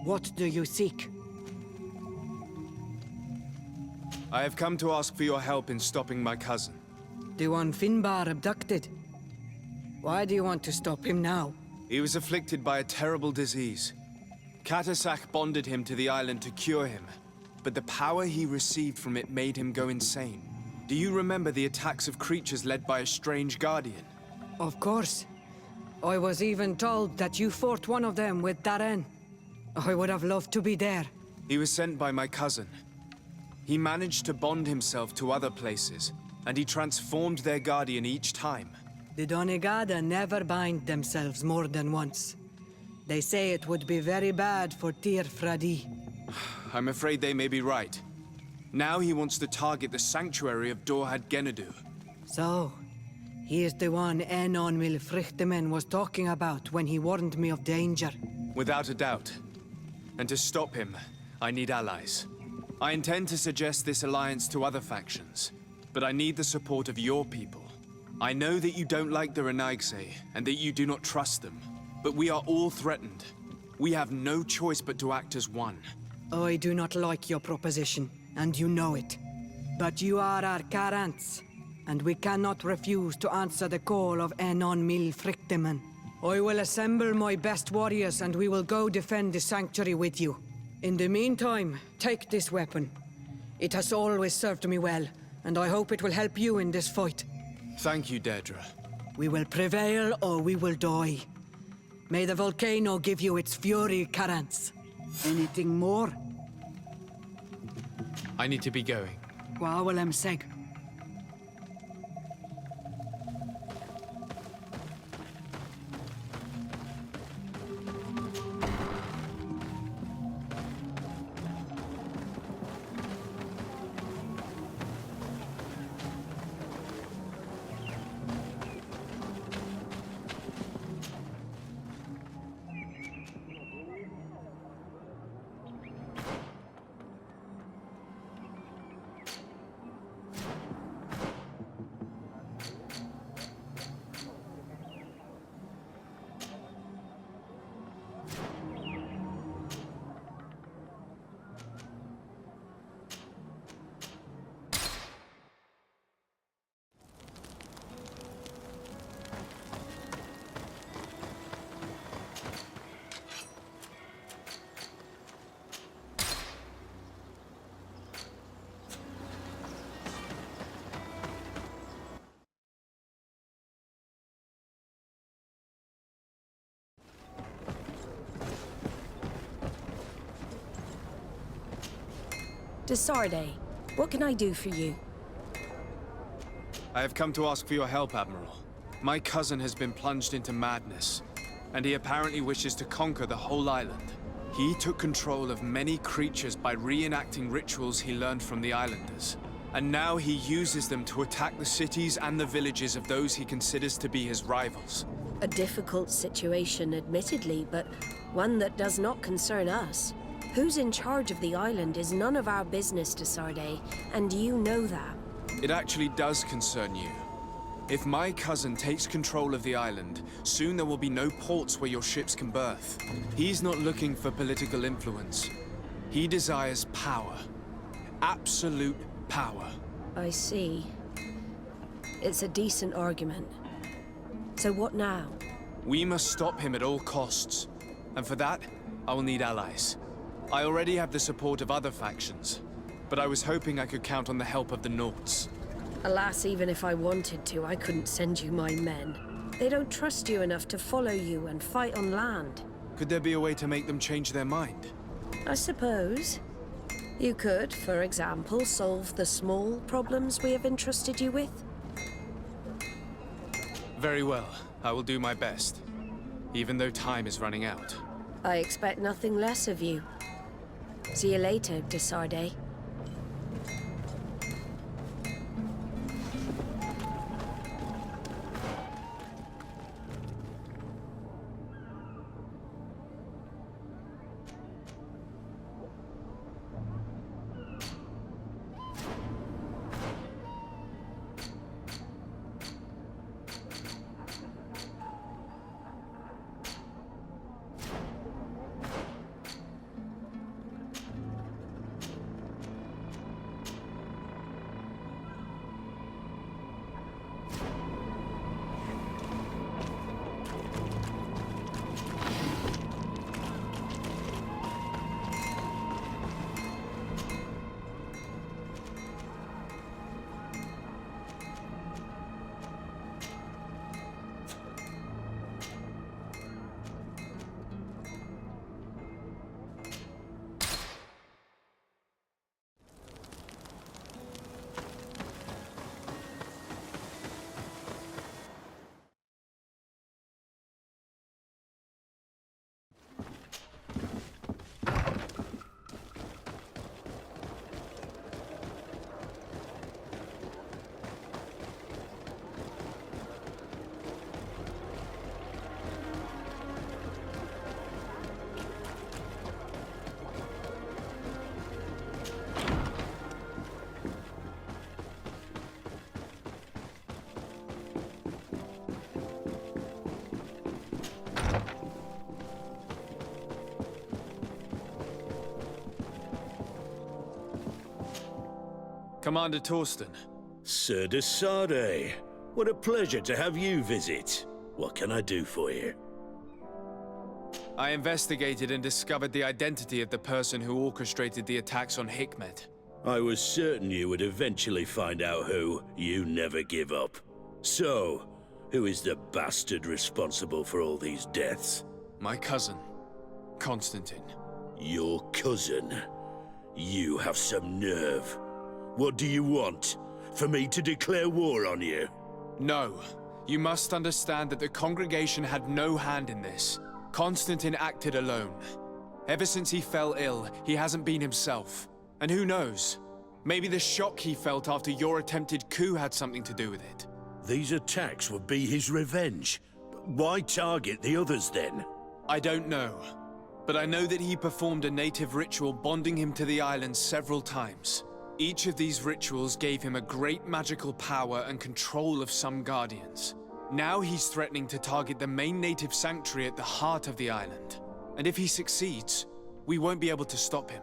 What do you seek? I have come to ask for your help in stopping my cousin. The one Finbar abducted. Why do you want to stop him now? He was afflicted by a terrible disease. Katasak bonded him to the island to cure him, but the power he received from it made him go insane. Do you remember the attacks of creatures led by a strange guardian? Of course. I was even told that you fought one of them with Darren. I would have loved to be there. He was sent by my cousin. He managed to bond himself to other places, and he transformed their guardian each time. The Donegada never bind themselves more than once. They say it would be very bad for Tir Fradi. I'm afraid they may be right. Now he wants to target the sanctuary of Dorhad Genadu. So, he is the one Enon Milfrichtemen was talking about when he warned me of danger. Without a doubt. And to stop him, I need allies. I intend to suggest this alliance to other factions, but I need the support of your people. I know that you don't like the Renaigse, and that you do not trust them, but we are all threatened. We have no choice but to act as one. I do not like your proposition, and you know it. But you are our Karants, and we cannot refuse to answer the call of Enon Milfrichtemen. I will assemble my best warriors, and we will go defend the sanctuary with you. In the meantime, take this weapon. It has always served me well, and I hope it will help you in this fight. Thank you, Deirdre. We will prevail or we will die. May the volcano give you its fury, Karants. Anything more? I need to be going. Gwawalem seg. Desarde, what can I do for you? I have come to ask for your help, Admiral. My cousin has been plunged into madness, and he apparently wishes to conquer the whole island. He took control of many creatures by reenacting rituals he learned from the islanders. And now he uses them to attack the cities and the villages of those he considers to be his rivals. A difficult situation, admittedly, but one that does not concern us. Who's in charge of the island is none of our business, Desarde, and you know that. It actually does concern you. If my cousin takes control of the island, soon there will be no ports where your ships can berth. He's not looking for political influence. He desires power. Absolute power. I see. It's a decent argument. So what now? We must stop him at all costs. And for that, I will need allies. I already have the support of other factions, but I was hoping I could count on the help of the Nauts. Alas, even if I wanted to, I couldn't send you my men. They don't trust you enough to follow you and fight on land. Could there be a way to make them change their mind? I suppose. You could, for example, solve the small problems we have entrusted you with. Very well. I will do my best, even though time is running out. I expect nothing less of you. See you later, Desarde. Commander Torsten. Sir de Sardet, what a pleasure to have you visit. What can I do for you? I investigated and discovered the identity of the person who orchestrated the attacks on Hikmet. I was certain you would eventually find out who. You never give up. So, who is the bastard responsible for all these deaths? My cousin, Constantine. Your cousin? You have some nerve. What do you want? For me to declare war on you? No. You must understand that the congregation had no hand in this. Constantine acted alone. Ever since he fell ill, he hasn't been himself. And who knows? Maybe the shock he felt after your attempted coup had something to do with it. These attacks would be his revenge. Why target the others then? I don't know. But I know that he performed a native ritual bonding him to the island several times. Each of these rituals gave him a great magical power and control of some guardians. Now he's threatening to target the main native sanctuary at the heart of the island. And if he succeeds, we won't be able to stop him.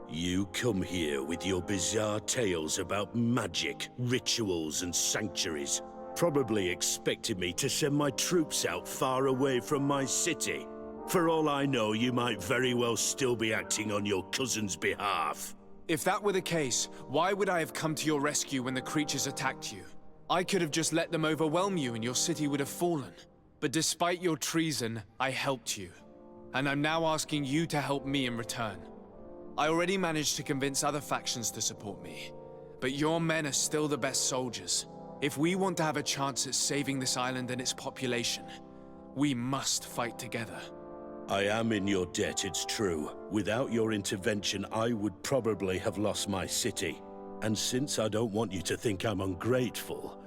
You come here with your bizarre tales about magic, rituals, and sanctuaries. Probably expected me to send my troops out far away from my city. For all I know, you might very well still be acting on your cousin's behalf. If that were the case, why would I have come to your rescue when the creatures attacked you? I could have just let them overwhelm you and your city would have fallen. But despite your treason, I helped you. And I'm now asking you to help me in return. I already managed to convince other factions to support me. But your men are still the best soldiers. If we want to have a chance at saving this island and its population, we must fight together. I am in your debt, it's true. Without your intervention, I would probably have lost my city. And since I don't want you to think I'm ungrateful,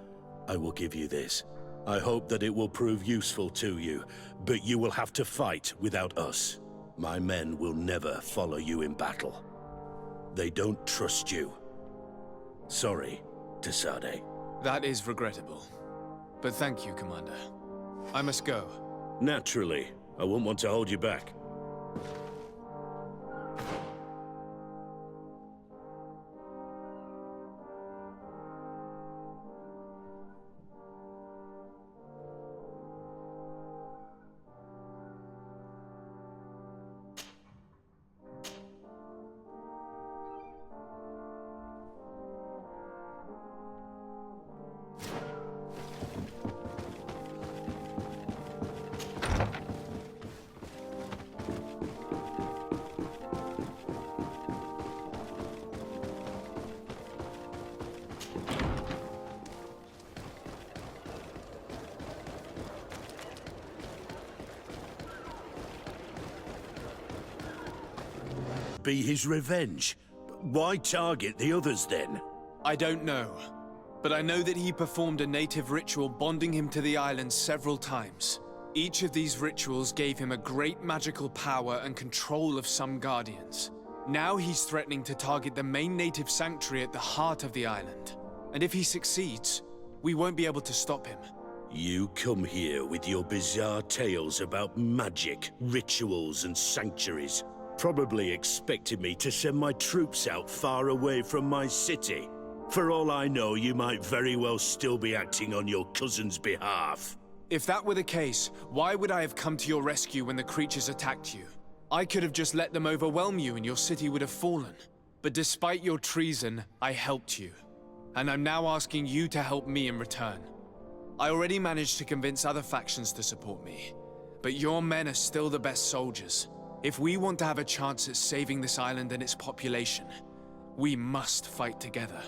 I will give you this. I hope that it will prove useful to you, but you will have to fight without us. My men will never follow you in battle. They don't trust you. Sorry, de Sardet. That is regrettable. But thank you, Commander. I must go. Naturally. I won't want to hold you back. Be his revenge. Why target the others then? I don't know. But I know that he performed a native ritual bonding him to the island several times. Each of these rituals gave him a great magical power and control of some guardians. Now he's threatening to target the main native sanctuary at the heart of the island. And if he succeeds, we won't be able to stop him. You come here with your bizarre tales about magic, rituals, and sanctuaries. Probably expected me to send my troops out far away from my city. For all I know, you might very well still be acting on your cousin's behalf. If that were the case, why would I have come to your rescue when the creatures attacked you? I could have just let them overwhelm you and your city would have fallen. But despite your treason, I helped you. And I'm now asking you to help me in return. I already managed to convince other factions to support me. But your men are still the best soldiers. If we want to have a chance at saving this island and its population, we must fight together.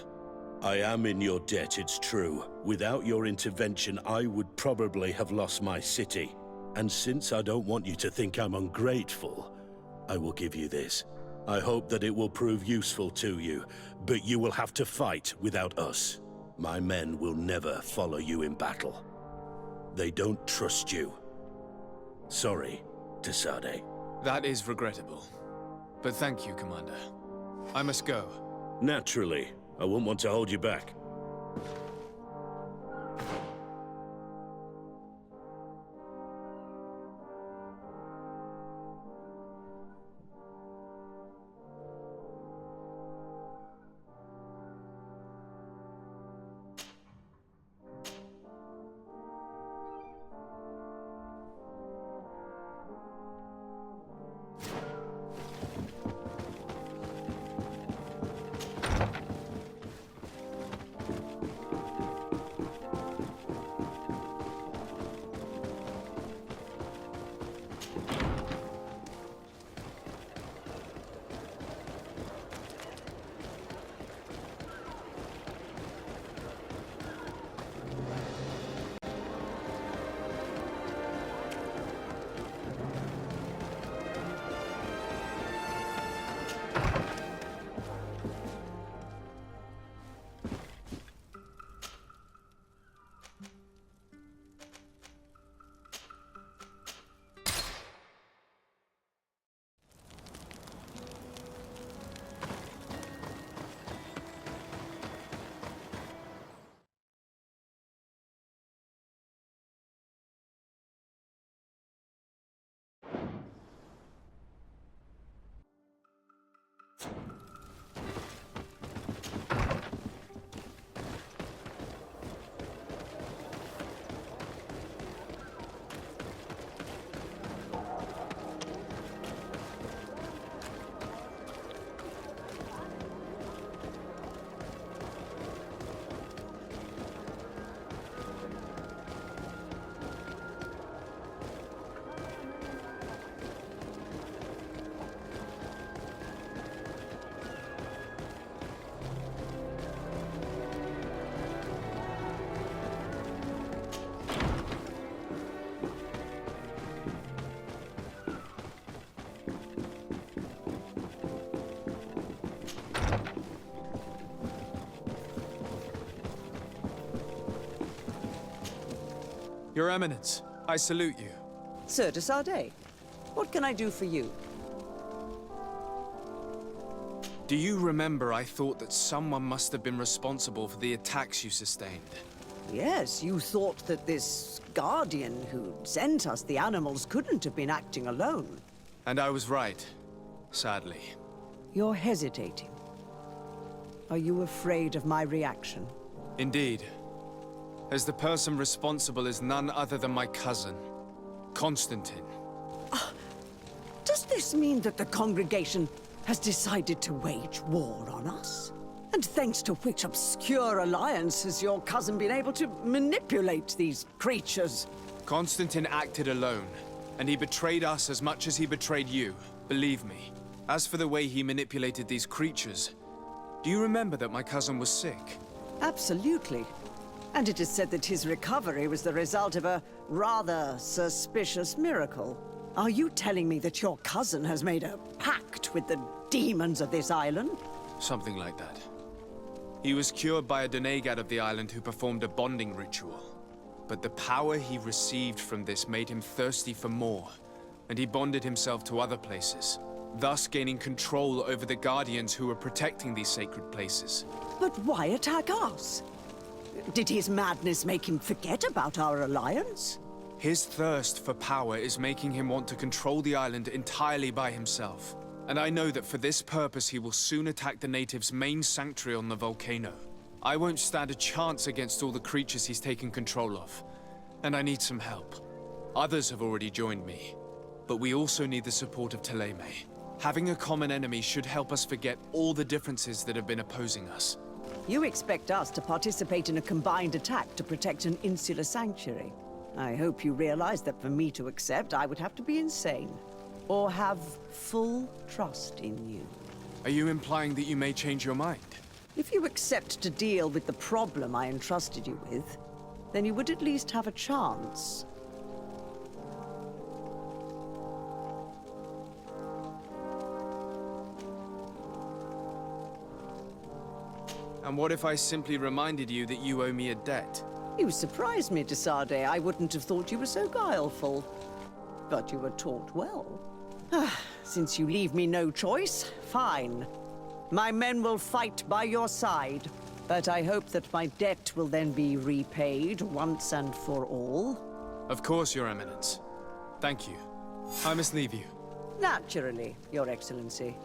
I am in your debt, it's true. Without your intervention, I would probably have lost my city. And since I don't want you to think I'm ungrateful, I will give you this. I hope that it will prove useful to you, but you will have to fight without us. My men will never follow you in battle. They don't trust you. Sorry, de Sardet. That is regrettable. But thank you, Commander. I must go. Naturally. I won't want to hold you back. Your Eminence, I salute you. Sir de Sardet, what can I do for you? Do you remember I thought that someone must have been responsible for the attacks you sustained? Yes, you thought that this guardian who sent us the animals couldn't have been acting alone. And I was right, sadly. You're hesitating. Are you afraid of my reaction? Indeed. As the person responsible is none other than my cousin, Constantine. Does this mean that the congregation has decided to wage war on us? And thanks to which obscure alliance has your cousin been able to manipulate these creatures? Constantine acted alone, and he betrayed us as much as he betrayed you, believe me. As for the way he manipulated these creatures, do you remember that my cousin was sick? Absolutely. And it is said that his recovery was the result of a rather suspicious miracle. Are you telling me that your cousin has made a pact with the demons of this island? Something like that. He was cured by a denegad of the island who performed a bonding ritual. But the power he received from this made him thirsty for more, and he bonded himself to other places, thus gaining control over the guardians who were protecting these sacred places. But why attack us? Did his madness make him forget about our alliance? His thirst for power is making him want to control the island entirely by himself. And I know that for this purpose he will soon attack the natives' main sanctuary on the volcano. I won't stand a chance against all the creatures he's taken control of. And I need some help. Others have already joined me. But we also need the support of Thélème. Having a common enemy should help us forget all the differences that have been opposing us. You expect us to participate in a combined attack to protect an insular sanctuary. I hope you realize that for me to accept, I would have to be insane. Or have full trust in you. Are you implying that you may change your mind? If you accept to deal with the problem I entrusted you with, then you would at least have a chance. And what if I simply reminded you that you owe me a debt? You surprised me, de Sardet. I wouldn't have thought you were so guileful. But you were taught well. Since you leave me no choice, fine. My men will fight by your side. But I hope that my debt will then be repaid once and for all. Of course, Your Eminence. Thank you. I must leave you. Naturally, Your Excellency.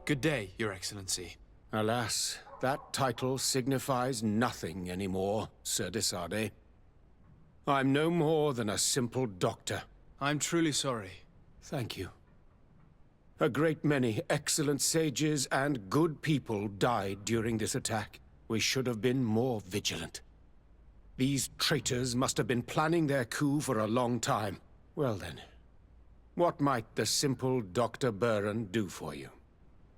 Good day, Your Excellency. Alas, that title signifies nothing anymore, Sir Desade. I'm no more than a simple doctor. I'm truly sorry. Thank you. A great many excellent sages and good people died during this attack. We should have been more vigilant. These traitors must have been planning their coup for a long time. Well then, what might the simple Dr. Burren do for you?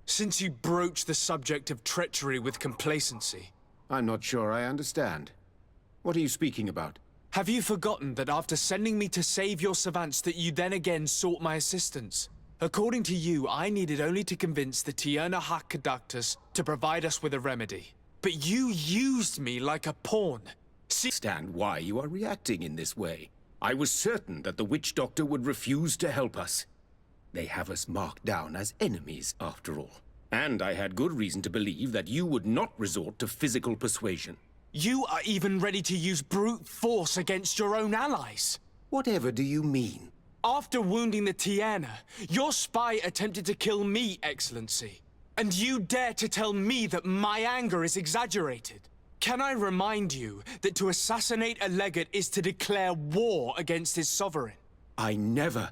Since you broach the subject of treachery with complacency, I'm not sure I understand. What are you speaking about? have you forgotten that after sending me to save your savants that you then again sought my assistance? According to you, I needed only to convince the Tierna Hak Conductors to provide us with a remedy. But you used me like a pawn. Understand why you are reacting in this way. I was certain that the witch doctor would refuse to help us. They have us marked down as enemies, after all. And I had good reason to believe that you would not resort to physical persuasion. You are even ready to use brute force against your own allies. Whatever do you mean? After wounding the Tierna, your spy attempted to kill me, Excellency. And you dare to tell me that my anger is exaggerated? Can I remind you that to assassinate a legate is to declare war against his sovereign? I never...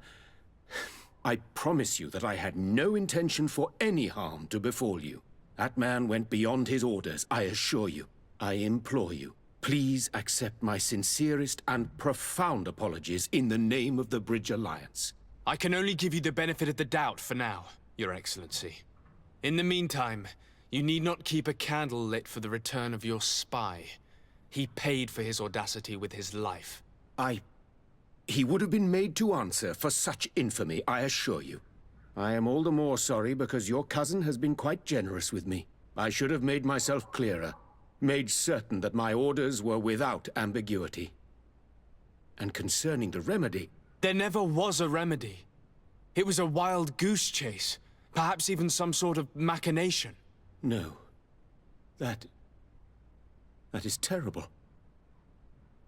I promise you that I had no intention for any harm to befall you. That man went beyond his orders, I assure you. I implore you, please accept my sincerest and profound apologies in the name of the Bridge Alliance. I can only give you the benefit of the doubt for now, Your Excellency. In the meantime, you need not keep a candle lit for the return of your spy. He paid for his audacity with his life. He would have been made to answer for such infamy, I assure you. I am all the more sorry because your cousin has been quite generous with me. I should have made myself clearer, made certain that my orders were without ambiguity. And concerning the remedy... There never was a remedy. It was a wild goose chase, perhaps even some sort of machination. No. That is terrible.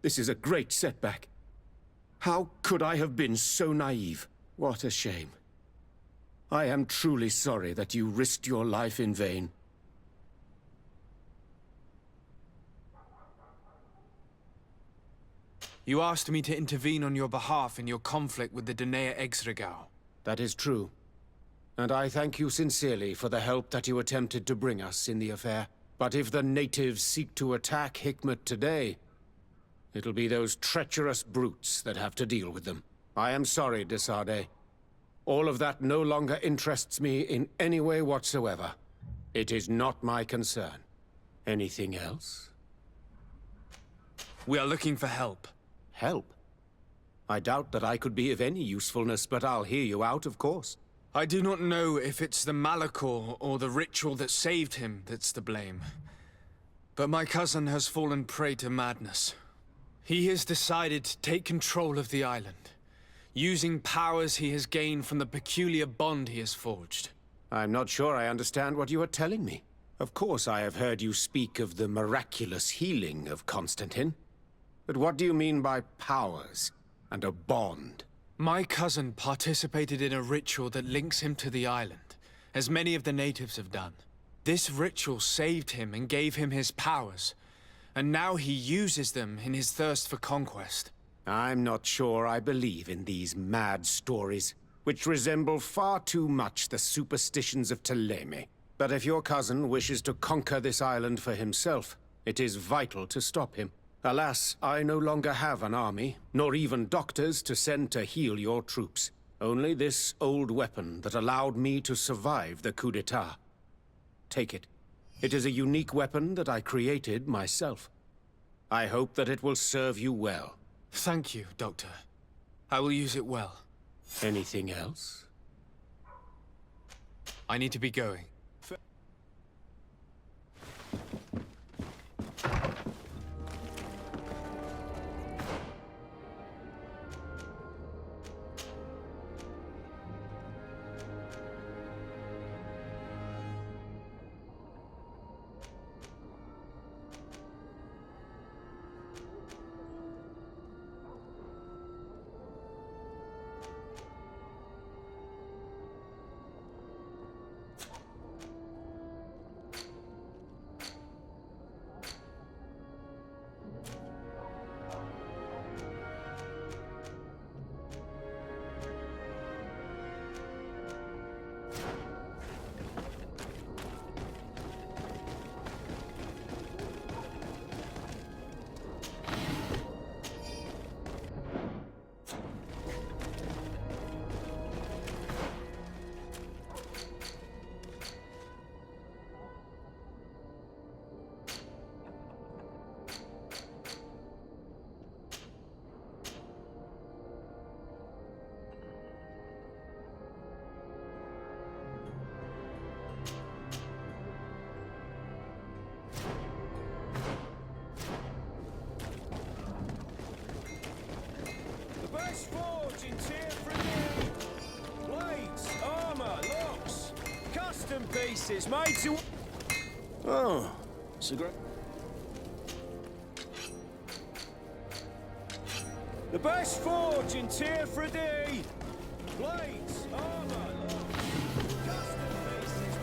This is a great setback. How could I have been so naive? What a shame. I am truly sorry that you risked your life in vain. You asked me to intervene on your behalf in your conflict with the Denea Exregao. That is true. And I thank you sincerely for the help that you attempted to bring us in the affair. But if the natives seek to attack Hikmet today, it'll be those treacherous brutes that have to deal with them. I am sorry, Desade. All of that no longer interests me in any way whatsoever. It is not my concern. Anything else? We are looking for help. Help? I doubt that I could be of any usefulness, but I'll hear you out, of course. I do not know if it's the Malachor or the ritual that saved him that's to blame. But my cousin has fallen prey to madness. He has decided to take control of the island, using powers he has gained from the peculiar bond he has forged. I'm not sure I understand what you are telling me. Of course I have heard you speak of the miraculous healing of Constantine. But what do you mean by powers and a bond? My cousin participated in a ritual that links him to the island, as many of the natives have done. This ritual saved him and gave him his powers, and now he uses them in his thirst for conquest. I'm not sure I believe in these mad stories, which resemble far too much the superstitions of Thélème. But if your cousin wishes to conquer this island for himself, it is vital to stop him. Alas, I no longer have an army, nor even doctors to send to heal your troops. Only this old weapon that allowed me to survive the coup d'etat. Take it. It is a unique weapon that I created myself. I hope that it will serve you well. Thank you, Doctor. I will use it well. Anything else? I need to be going. faces made to... Oh, it's a great... The best forge in Tier 3D! Blades, armor, custom faces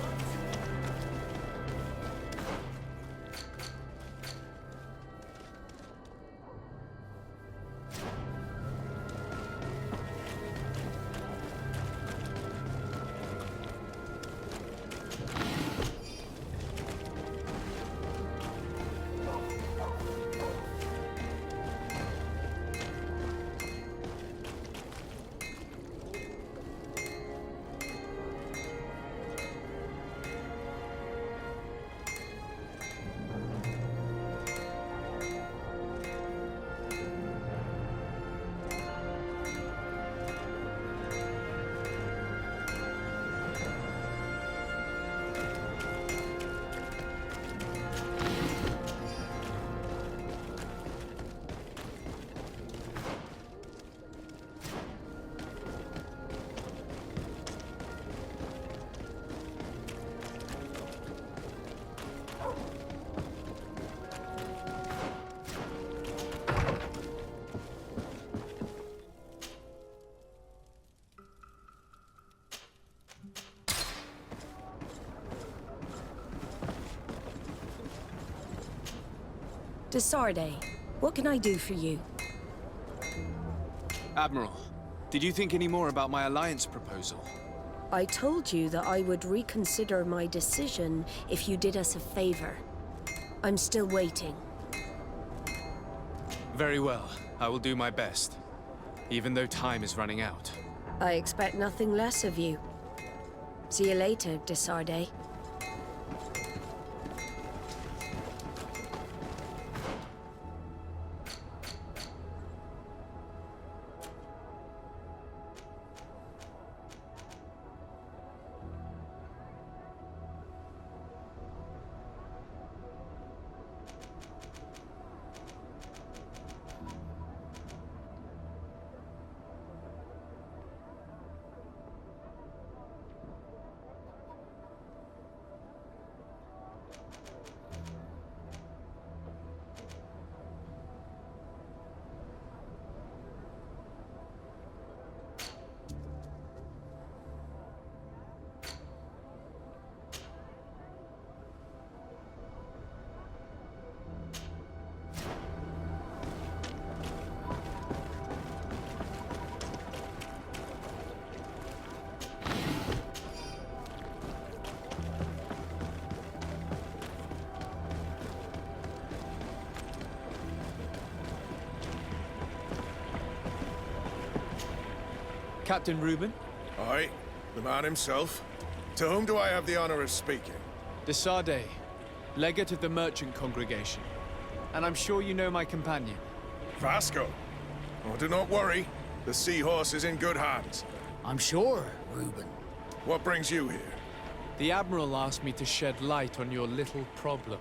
Desarde, what can I do for you? Admiral, did you think any more about my alliance proposal? I told you that I would reconsider my decision if you did us a favor. I'm still waiting. Very well. I will do my best, even though time is running out. I expect nothing less of you. See you later, Desarde. Captain Reuben? Aye, the man himself. To whom do I have the honor of speaking? Desarde, legate of the merchant congregation. And I'm sure you know my companion. Vasco. Oh, do not worry. The seahorse is in good hands. I'm sure, Reuben. What brings you here? The Admiral asked me to shed light on your little problem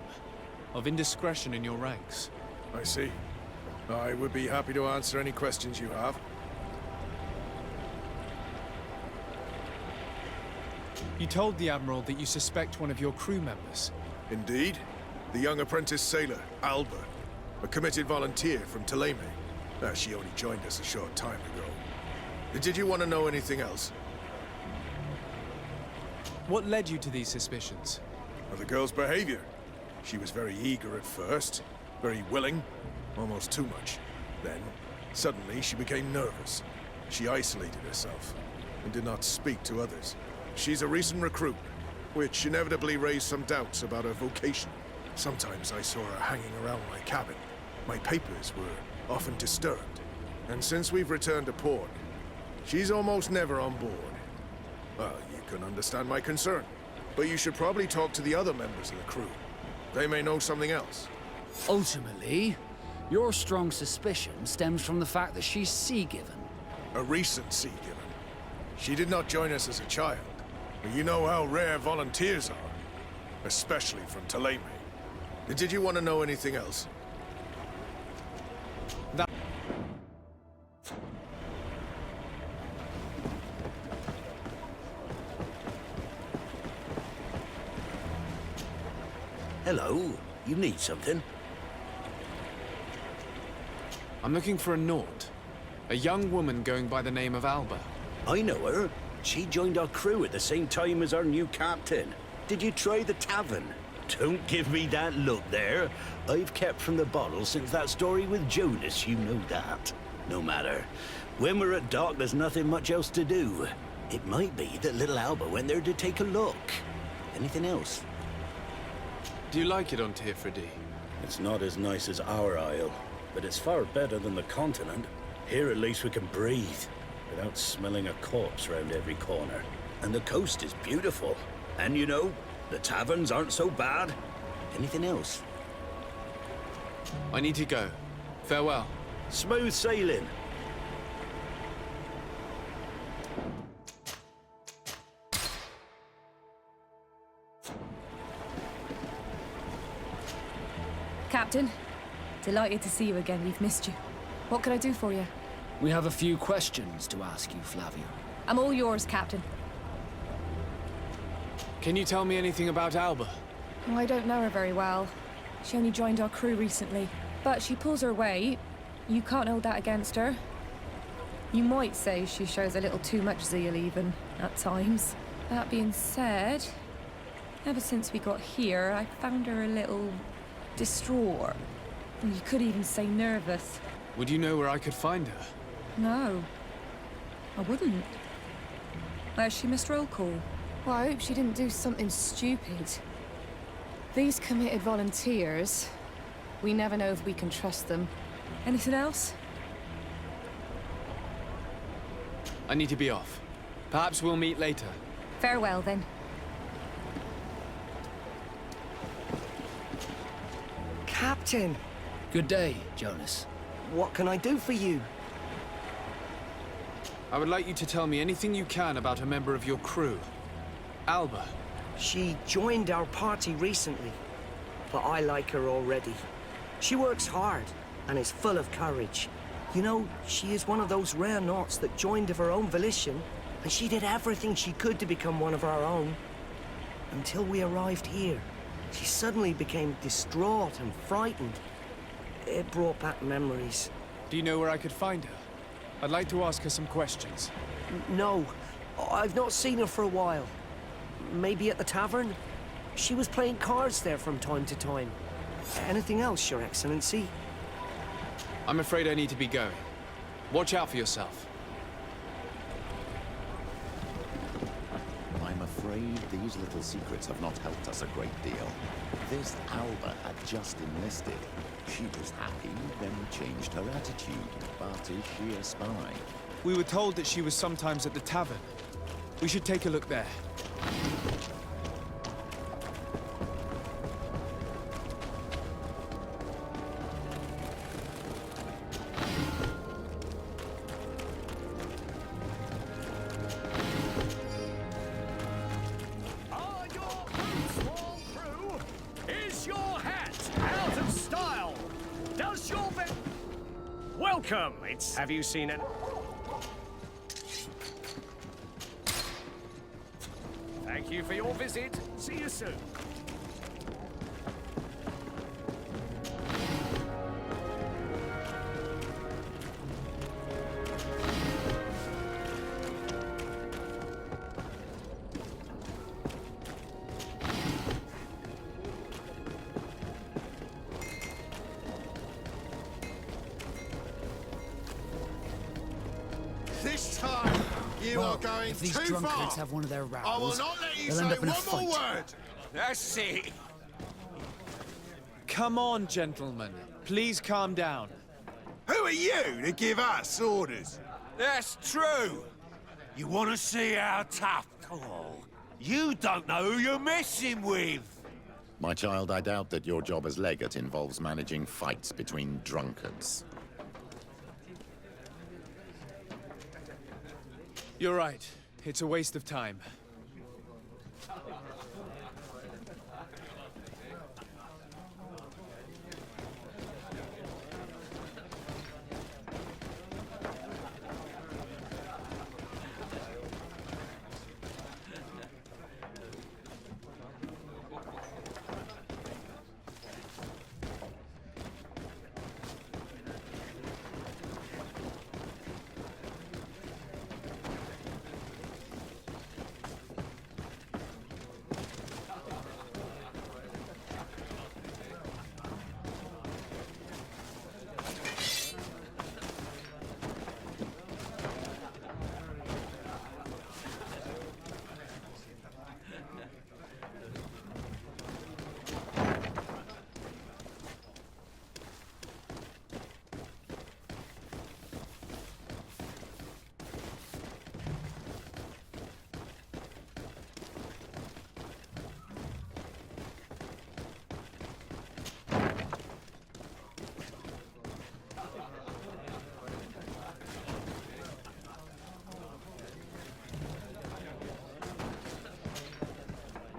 of indiscretion in your ranks. I see. I would be happy to answer any questions you have. You told the Admiral that you suspect one of your crew members. Indeed. The young apprentice sailor, Alba. A committed volunteer from Thélème. She only joined us a short time ago. Did you want to know anything else? What led you to these suspicions? The girl's behavior. She was very eager at first, very willing, almost too much. Then, suddenly, she became nervous. She isolated herself and did not speak to others. She's a recent recruit, which inevitably raised some doubts about her vocation. Sometimes I saw her hanging around my cabin. My papers were often disturbed. And since we've returned to port, she's almost never on board. Well, you can understand my concern, but you should probably talk to the other members of the crew. They may know something else. Ultimately, your strong suspicion stems from the fact that she's sea-given. A recent sea-given. She did not join us as a child. But you know how rare volunteers are, especially from Thélème. Did you want to know anything else? Hello. You need something? I'm looking for a Naut. A young woman going by the name of Alba. I know her. She joined our crew at the same time as our new captain. Did you try the tavern? Don't give me that look there. I've kept from the bottle since that story with Jonas, you know that. No matter. When we're at dock, there's nothing much else to do. It might be that little Alba went there to take a look. Anything else? Do you like it on Tirfridi? It's not as nice as our isle, but it's far better than the continent. Here at least we can breathe, without smelling a corpse round every corner. And the coast is beautiful. And you know, the taverns aren't so bad. Anything else? I need to go. Farewell. Smooth sailing. Captain, delighted to see you again. We've missed you. What can I do for you? We have a few questions to ask you, Flavio. I'm all yours, Captain. Can you tell me anything about Alba? Oh, I don't know her very well. She only joined our crew recently. But she pulls her weight. You can't hold that against her. You might say she shows a little too much zeal even, at times. That being said, ever since we got here, I found her a little distraught. You could even say nervous. Would you know where I could find her? No, I wouldn't. Where's she missed roll call? Well, I hope she didn't do something stupid. These committed volunteers, we never know if we can trust them. Anything else? I need to be off. Perhaps we'll meet later. Farewell, then. Captain, Good day, Jonas. what can I do for you? I would like you to tell me anything you can about a member of your crew. Alba. She joined our party recently, but I like her already. She works hard and is full of courage. You know, she is one of those rare Nauts that joined of her own volition, and she did everything she could to become one of our own. Until we arrived here, she suddenly became distraught and frightened. It brought back memories. Do you know where I could find her? I'd like to ask her some questions. No, I've not seen her for a while. Maybe at the tavern? She was playing cards there from time to time. Anything else, Your Excellency? I'm afraid I need to be going. Watch out for yourself. I'm afraid these little secrets have not helped us a great deal. This Alba had just enlisted. She was happy, then changed her attitude. But is she a spy? We were told that she was sometimes at the tavern. We should take a look there. Are your boots all through? Is your hat out of style? Does your bed... Welcome! Have you seen it? Thank you for your visit. See you soon. This time, you Well, are going if these too drunkards far. have one of their I will rows, not let you they'll say end up in a one more fight. word. That's it. Come on, gentlemen. Please calm down. Who are you to give us orders? That's true. You want to see how tough? Oh, you don't know who you're messing with. My child, I doubt that your job as legate involves managing fights between drunkards. You're right. It's a waste of time.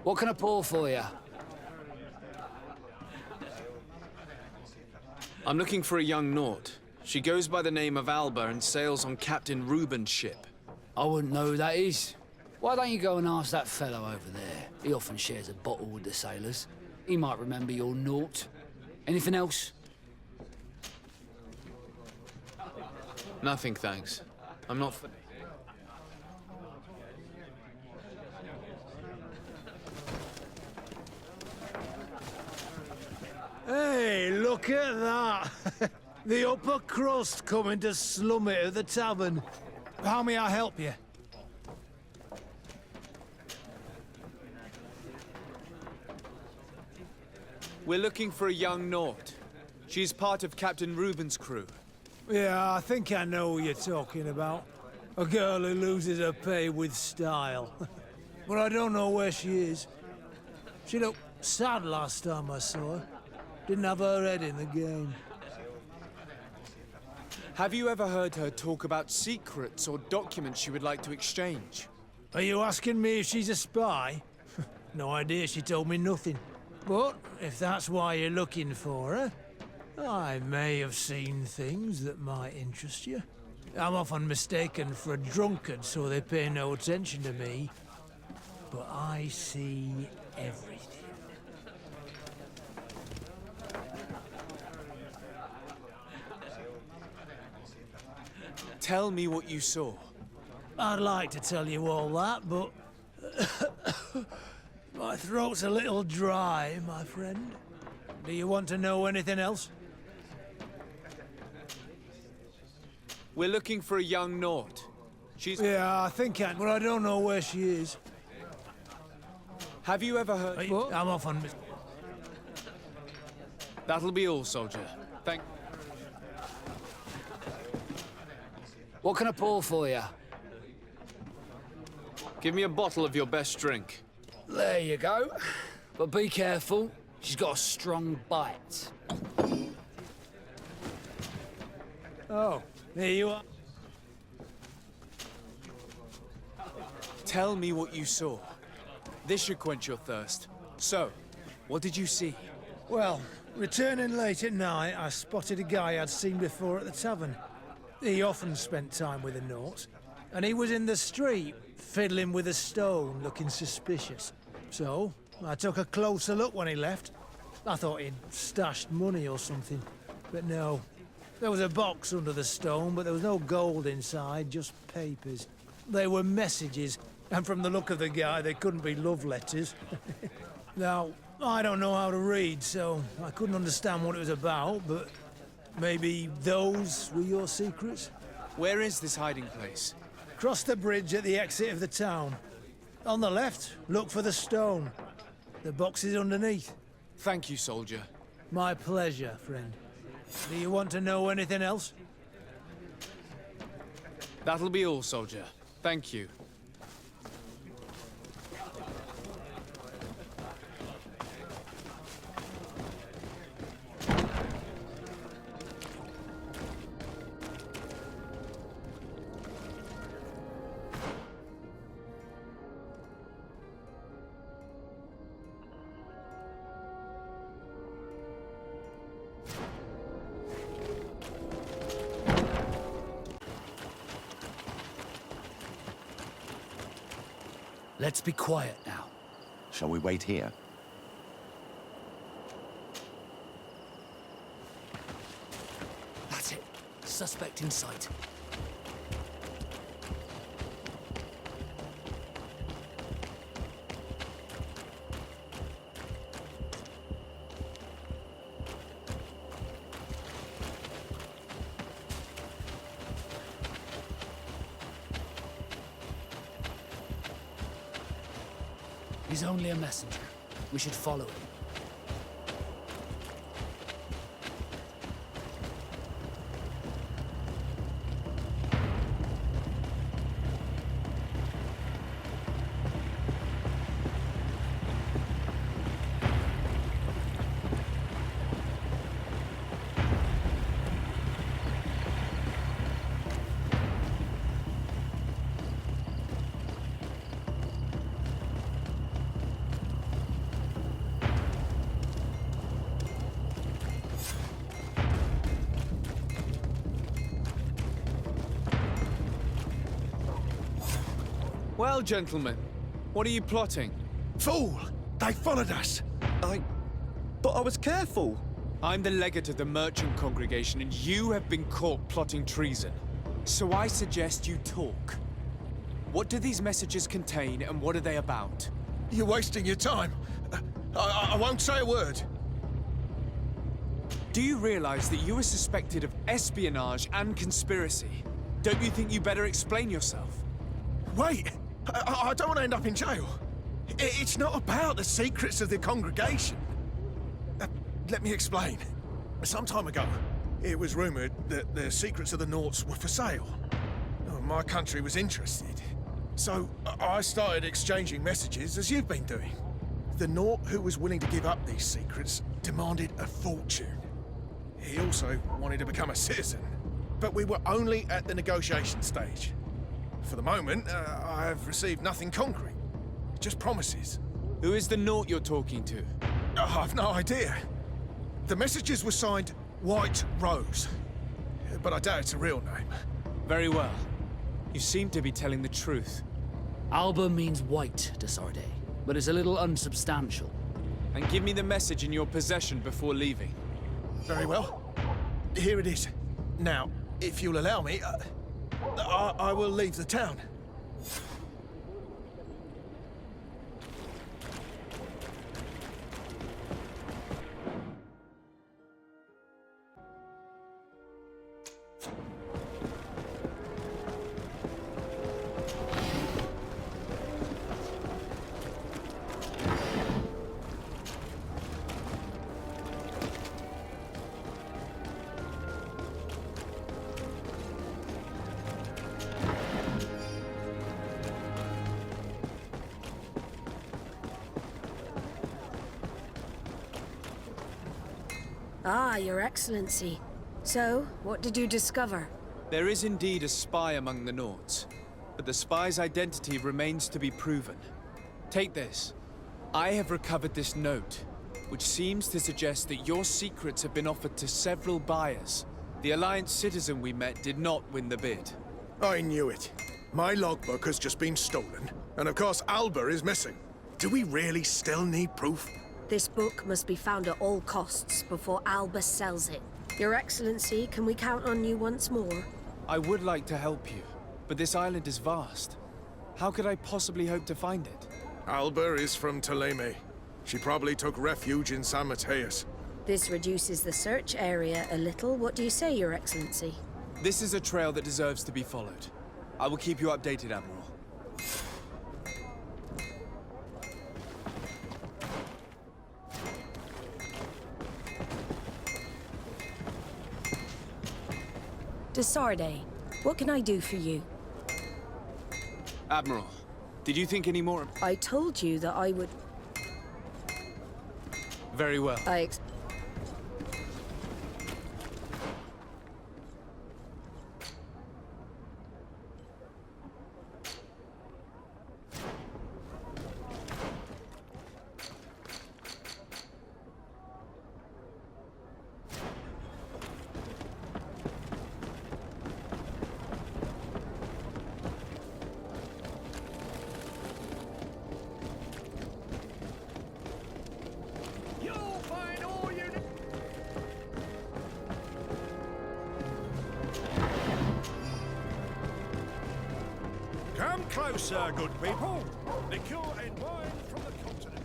What can I pour for you? I'm looking for a young Naut. She goes by the name of Alba and sails on Captain Reuben's ship. I wouldn't know who that is. Why don't you go and ask that fellow over there? He often shares a bottle with the sailors. He might remember your Naut. Anything else? Nothing, thanks. I'm not... Hey, look at that! The upper crust coming to slum it at the tavern. How may I help you? We're looking for a young Naut. She's part of Captain Reuben's crew. Yeah, I think I know what you're talking about. A girl who loses her pay with style. But I don't know where she is. She looked sad last time I saw her. Didn't have her head in the game. Have you ever heard her talk about secrets or documents she would like to exchange? Are you asking me if she's a spy? No idea, she told me nothing. But if that's why you're looking for her, I may have seen things that might interest you. I'm often mistaken for a drunkard, so they pay no attention to me. But I see everything. Tell me what you saw. I'd like to tell you all that, but... my throat's a little dry, my friend. Do you want to know anything else? We're looking for a young Naut. She's... Yeah, I think but I don't know where she is. Have you ever heard... I'm off on... That'll be all, soldier. Thank... What can I pour for you? Give me a bottle of your best drink. There you go. But be careful. She's got a strong bite. Oh, there you are. Tell me what you saw. This should quench your thirst. So, what did you see? Well, returning late at night, I spotted a guy I'd seen before at the tavern. He often spent time with the Nauts, and he was in the street, fiddling with a stone, looking suspicious. So, I took a closer look when he left. I thought he'd stashed money or something, but no. There was a box under the stone, but there was no gold inside, just papers. They were messages, and from the look of the guy, they couldn't be love letters. Now, I don't know how to read, so I couldn't understand what it was about, but maybe those were your secrets? Where is this hiding place? Cross the bridge at the exit of the town. On the left, look for the stone. The box is underneath. Thank you, soldier. My pleasure, friend. Do you want to know anything else? That'll be all, soldier. Thank you. Let's be quiet now. Shall we wait here? That's it. Suspect in sight. He's only a messenger. We should follow him. Well, gentlemen, what are you plotting? Fool! They followed us! But I was careful. I'm the legate of the merchant congregation, and you have been caught plotting treason. So I suggest you talk. What do these messages contain, and what are they about? You're wasting your time. I won't say a word. Do you realize that you are suspected of espionage and conspiracy? Don't you think you better explain yourself? Wait! I don't want to end up in jail. It's not about the secrets of the congregation. Let me explain. Some time ago, it was rumored that the secrets of the Naughts were for sale. My country was interested. So I started exchanging messages as you've been doing. The Naught who was willing to give up these secrets demanded a fortune. He also wanted to become a citizen. But we were only at the negotiation stage. For the moment, I have received nothing concrete. Just promises. Who is the Naught you're talking to? I've no idea. The messages were signed White Rose. But I doubt it's a real name. Very well. You seem to be telling the truth. Alba means white, de Sardet, but it's a little unsubstantial. And give me the message in your possession before leaving. Very well. Here it is. Now, if you'll allow me, I will leave the town. Ah, Your Excellency. So, what did you discover? There is indeed a spy among the Naughts, but the spy's identity remains to be proven. Take this. I have recovered this note, which seems to suggest that your secrets have been offered to several buyers. The Alliance citizen we met did not win the bid. I knew it. My logbook has just been stolen, and of course Alba is missing. Do we really still need proof? This book must be found at all costs before Alba sells it. Your Excellency, can we count on you once more? I would like to help you, but this island is vast. How could I possibly hope to find it? Alba is from Theleme. She probably took refuge in San Mateus. This reduces the search area a little. What do you say, Your Excellency? This is a trail that deserves to be followed. I will keep you updated, Admiral. De Sardet, what can I do for you? Admiral, did you think any more? I told you that I would... Very well. Come closer, good people. Liquor and wine from the continent.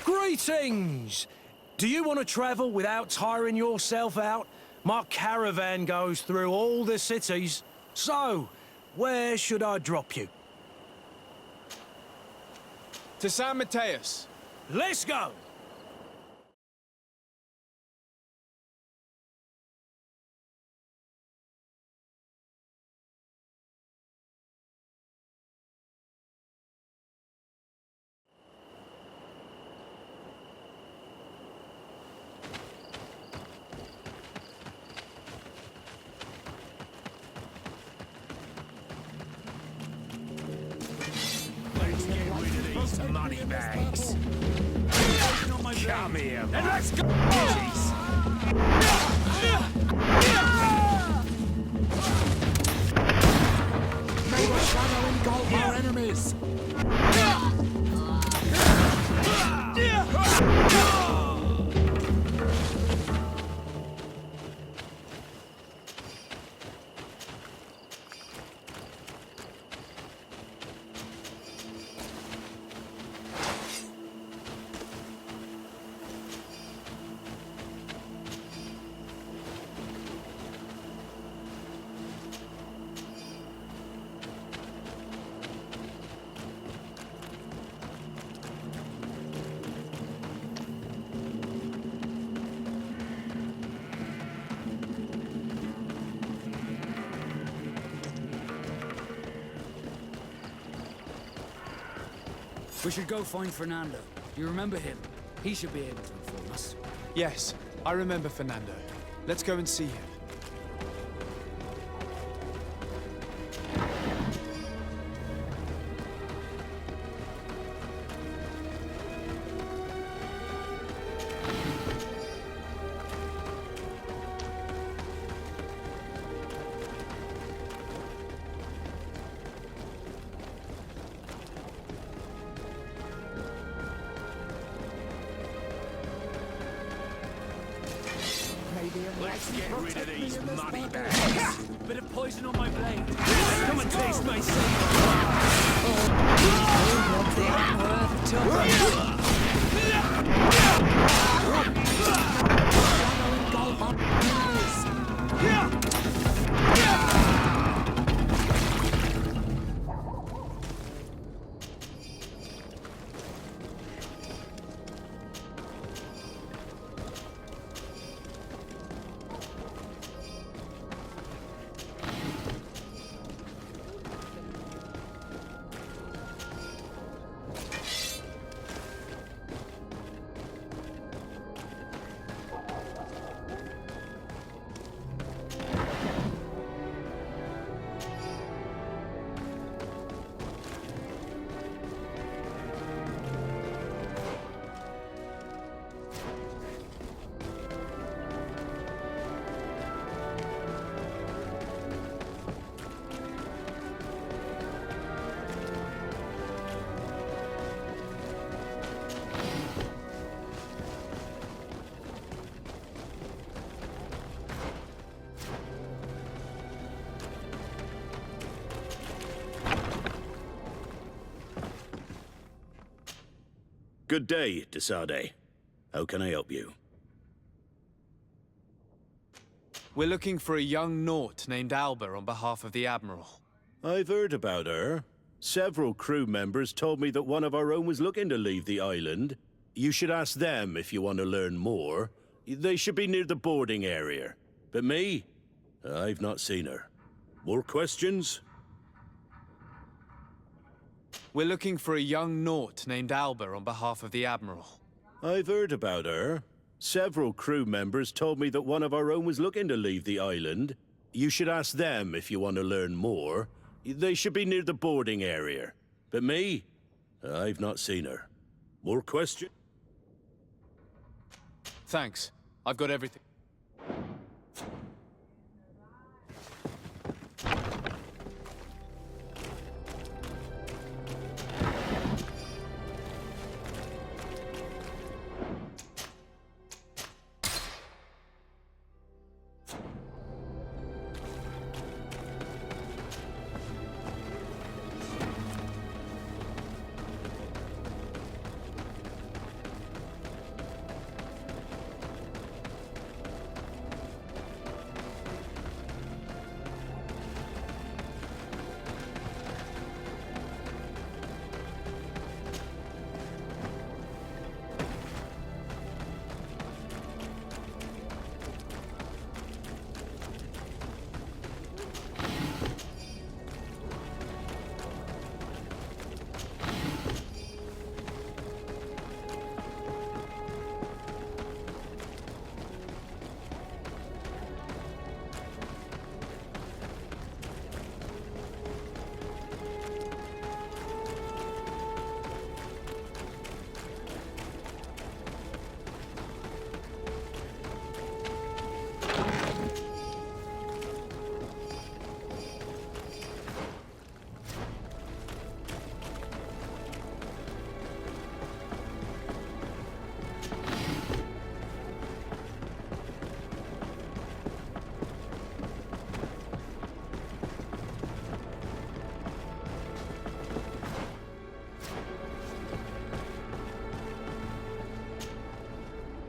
Greetings! Do you want to travel without tiring yourself out? My caravan goes through all the cities. So, where should I drop you? To San Mateus. Let's go! Let's get rid of these money bags. Come here, and let's go! May the shadow engulf our enemies! We should go find Fernando. You remember him? He should be able to inform us. Yes, I remember Fernando. Let's go and see him. Let's get rid of these money bags. Bit of poison on my blade. Come and taste my Good day, Desade. How can I help you? We're looking for a young Naut named Alba on behalf of the Admiral. I've heard about her. Several crew members told me that one of our own was looking to leave the island. You should ask them if you want to learn more. They should be near the boarding area. But me? I've not seen her. More questions? We're looking for a young Naut named Alba on behalf of the Admiral. I've heard about her. Several crew members told me that one of our own was looking to leave the island. You should ask them if you want to learn more. They should be near the boarding area. But me? I've not seen her. More questions? Thanks. I've got everything.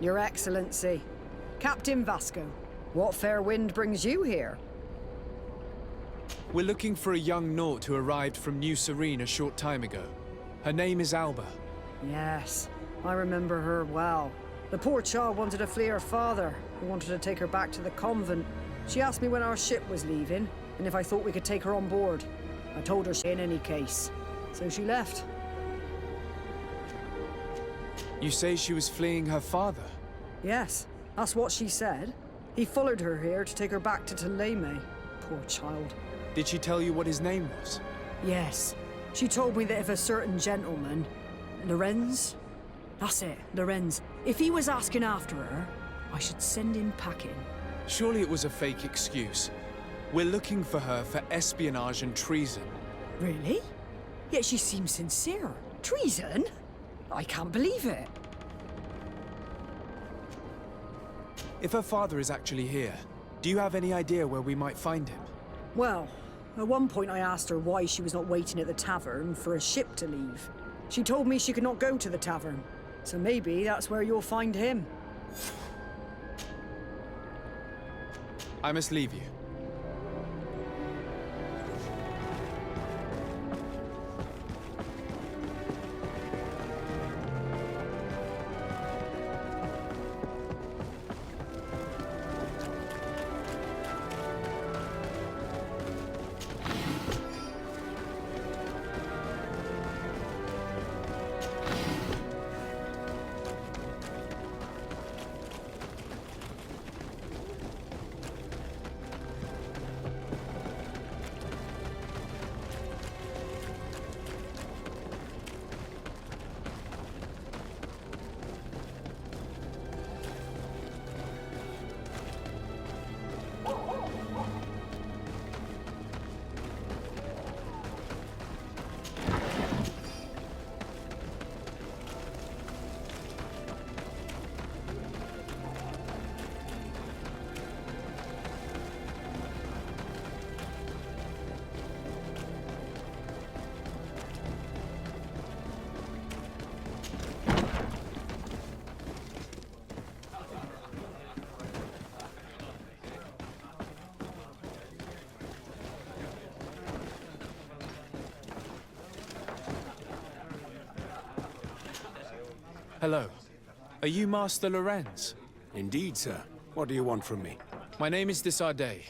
Your Excellency. Captain Vasco, what fair wind brings you here? We're looking for a young Naut who arrived from New Serene a short time ago. Her name is Alba. Yes, I remember her well. The poor child wanted to flee her father, who wanted to take her back to the convent. She asked me when our ship was leaving, and if I thought we could take her on board. I told her in any case, so she left. You say she was fleeing her father? Yes, that's what she said. He followed her here to take her back to Thélème. Poor child. Did she tell you what his name was? Yes. She told me that if a certain gentleman, Lorenz? That's it, Lorenz. If he was asking after her, I should send him packing. Surely it was a fake excuse. We're looking for her for espionage and treason. Really? Yet she seems sincere. Treason? I can't believe it. If her father is actually here, do you have any idea where we might find him? Well, at one point I asked her why she was not waiting at the tavern for a ship to leave. She told me she could not go to the tavern, so maybe that's where you'll find him. I must leave you. Hello. Are you Master Lorenz? Indeed, sir. What do you want from me? My name is Desardet.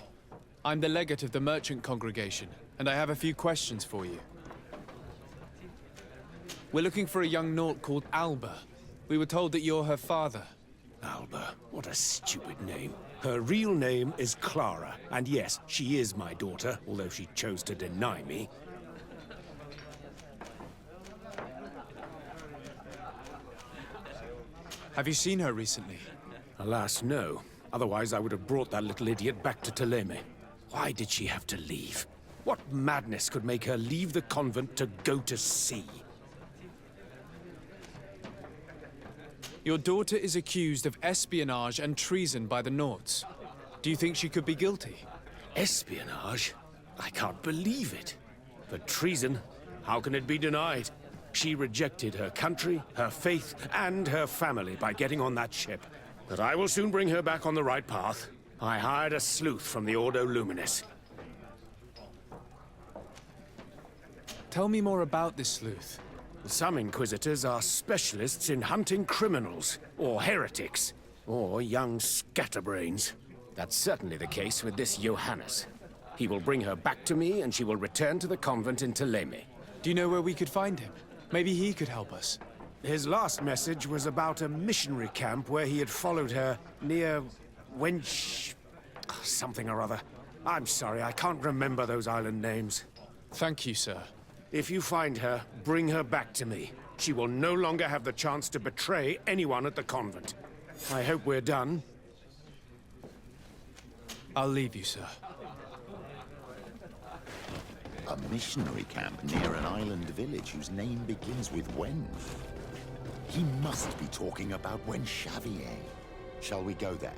I'm the legate of the merchant congregation, and I have a few questions for you. We're looking for a young Naut called Alba. We were told that you're her father. Alba. What a stupid name. Her real name is Clara, and yes, she is my daughter, although she chose to deny me. Have you seen her recently? Alas, no. Otherwise, I would have brought that little idiot back to Thélème. Why did she have to leave? What madness could make her leave the convent to go to sea? Your daughter is accused of espionage and treason by the Nauts. Do you think she could be guilty? Espionage? I can't believe it. But treason? How can it be denied? She rejected her country, her faith, and her family by getting on that ship. But I will soon bring her back on the right path. I hired a sleuth from the Ordo Luminis. Tell me more about this sleuth. Some Inquisitors are specialists in hunting criminals, or heretics, or young scatterbrains. That's certainly the case with this Johannes. He will bring her back to me, and she will return to the convent in Thélème. Do you know where we could find him? Maybe he could help us. His last message was about a missionary camp where he had followed her near Wench... something or other. I'm sorry, I can't remember those island names. Thank you, sir. If you find her, bring her back to me. She will no longer have the chance to betray anyone at the convent. I hope we're done. I'll leave you, sir. A missionary camp near an island village whose name begins with Wen. He must be talking about Wen Xavier. Shall we go there?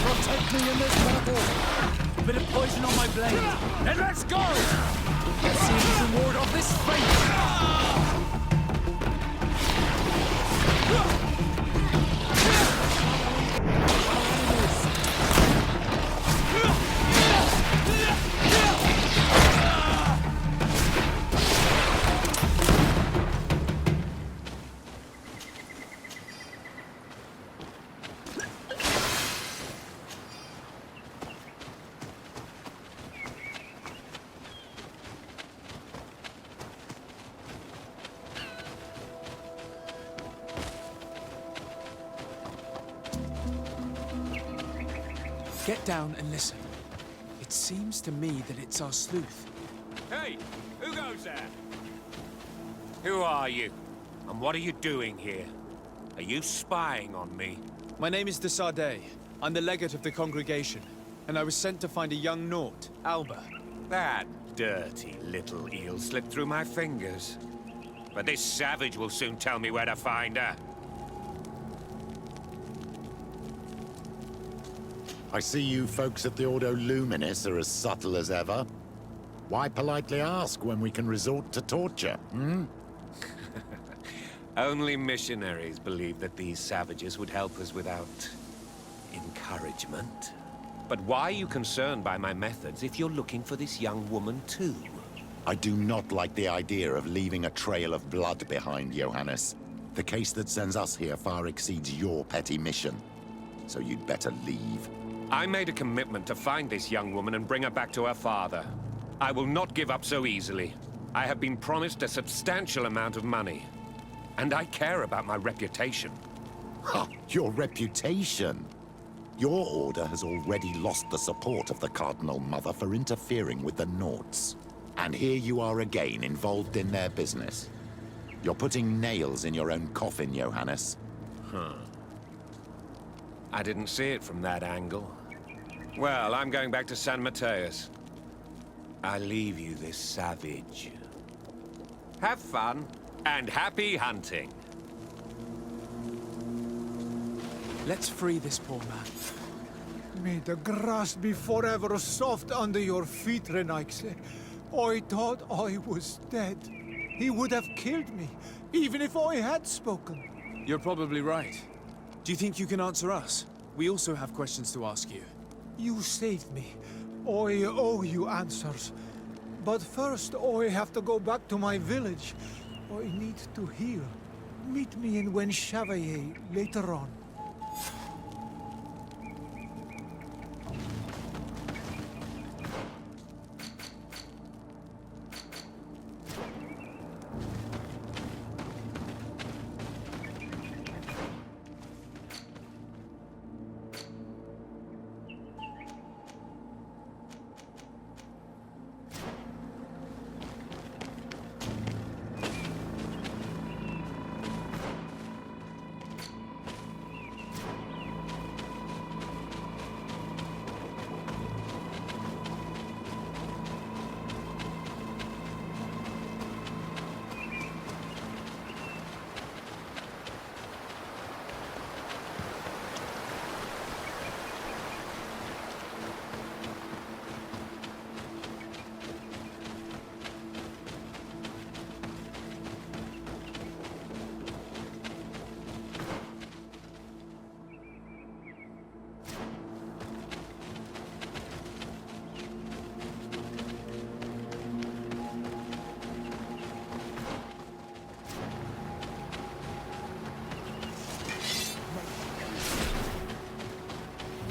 Protect me in this battle! Bit of poison on my blade. Then let's go! Let's see if we can ward off this fate! Get down and listen. It seems to me that it's our sleuth. Hey, who goes there? Who are you? And what are you doing here? Are you spying on me? My name is de Sardet. I'm the legate of the congregation, and I was sent to find a young Naut, Alba. That dirty little eel slipped through my fingers. But this savage will soon tell me where to find her. I see you folks at the Ordo Luminis are as subtle as ever. Why politely ask when we can resort to torture, hmm? Only missionaries believe that these savages would help us without encouragement. But why are you concerned by my methods if you're looking for this young woman too? I do not like the idea of leaving a trail of blood behind, Johannes. The case that sends us here far exceeds your petty mission. So you'd better leave. I made a commitment to find this young woman and bring her back to her father. I will not give up so easily. I have been promised a substantial amount of money. And I care about my reputation. Ha! Your reputation? Your order has already lost the support of the Cardinal Mother for interfering with the Nauts. And here you are again, involved in their business. You're putting nails in your own coffin, Johannes. Huh. I didn't see it from that angle. Well, I'm going back to San Mateus. I leave you this savage. Have fun, and happy hunting. Let's free this poor man. May the grass be forever soft under your feet, Renaix. I thought I was dead. He would have killed me, even if I had spoken. You're probably right. Do you think you can answer us? We also have questions to ask you. You saved me. I owe you answers. But first, I have to go back to my village. I need to heal. Meet me in Wen Chevalier later on.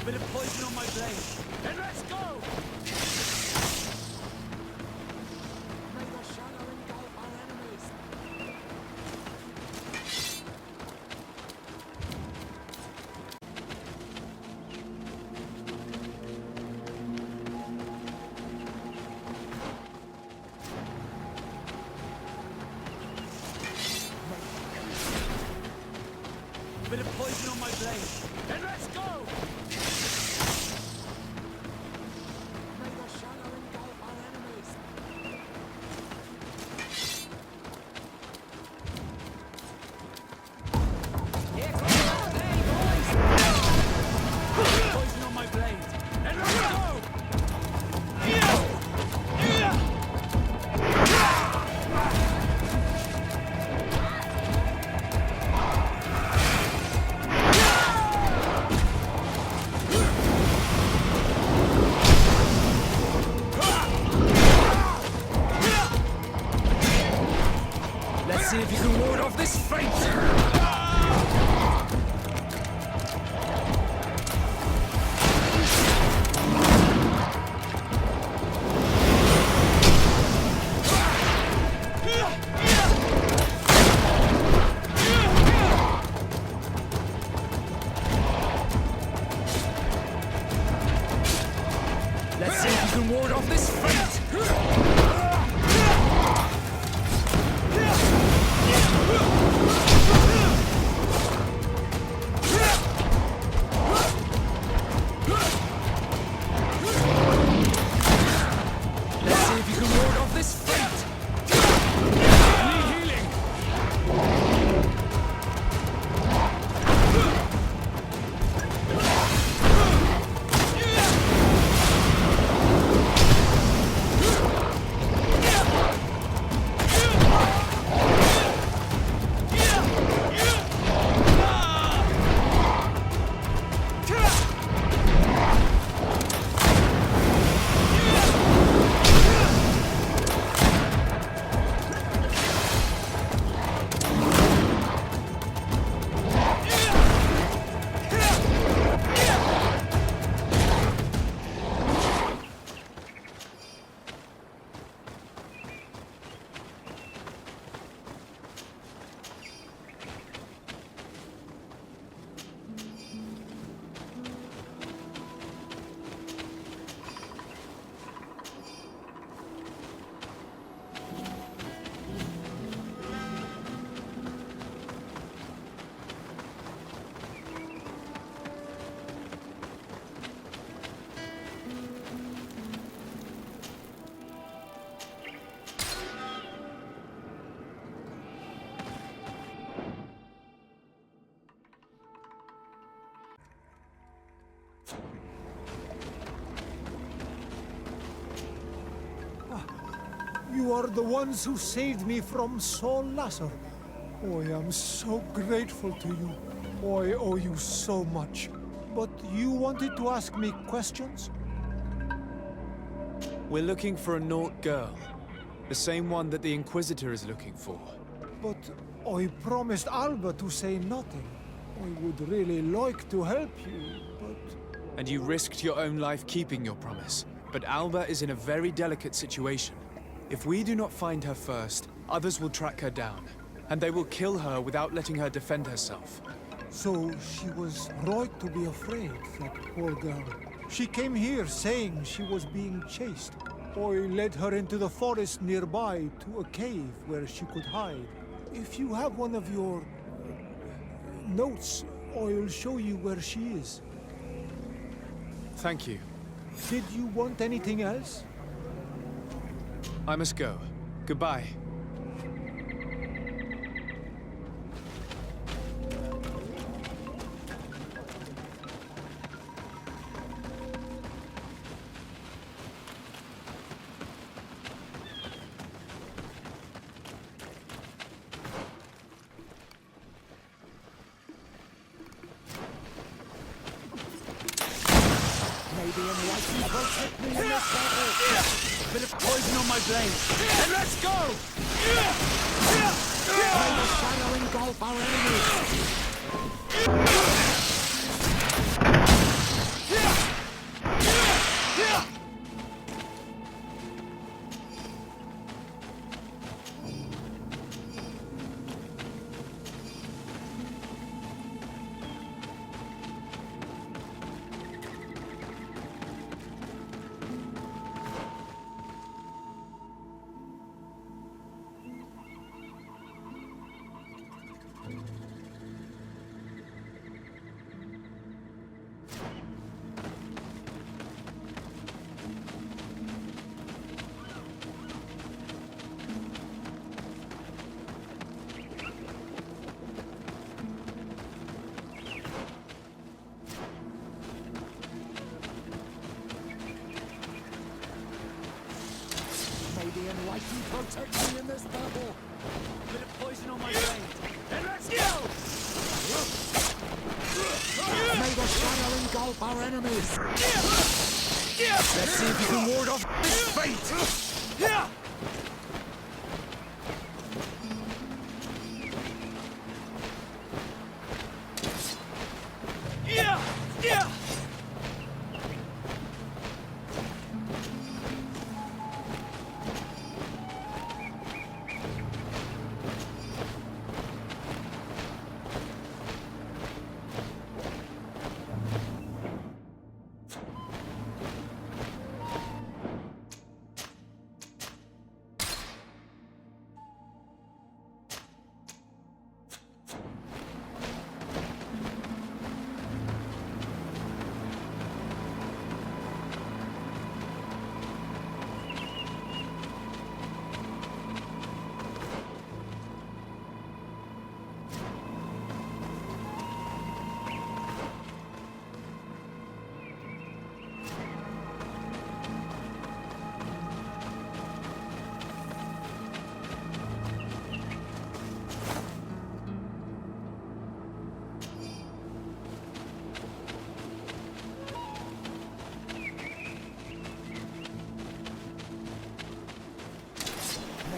Bit of poison on my blade. Then let's go! May the shadow engulf our enemies. Bit of poison on my blade. Then let's go! Poison on can ward off this fate! Let's see if you can ward off this fate! Need healing! You are the ones who saved me from Saul Lasser. Oh, I am so grateful to you. Oh, I owe you so much. But you wanted to ask me questions? We're looking for a Naut girl. The same one that the Inquisitor is looking for. But I promised Alba to say nothing. I would really like to help you, but... And you risked your own life keeping your promise. But Alba is in a very delicate situation. If we do not find her first, others will track her down. And they will kill her without letting her defend herself. So she was right to be afraid, that poor girl. She came here saying she was being chased. I led her into the forest nearby to a cave where she could hide. If you have one of your... notes, I'll show you where she is. Thank you. Did you want anything else? I must go. Goodbye. Maybe enlightened will take me in this battle. Bit of poison on my blade. Then let's go! May the shadow engulf our enemies. The enlightened protect me in this battle. Bit of poison on my blade. Then let's go! May the shadow engulf our enemies. Let's see if you can ward off this fate.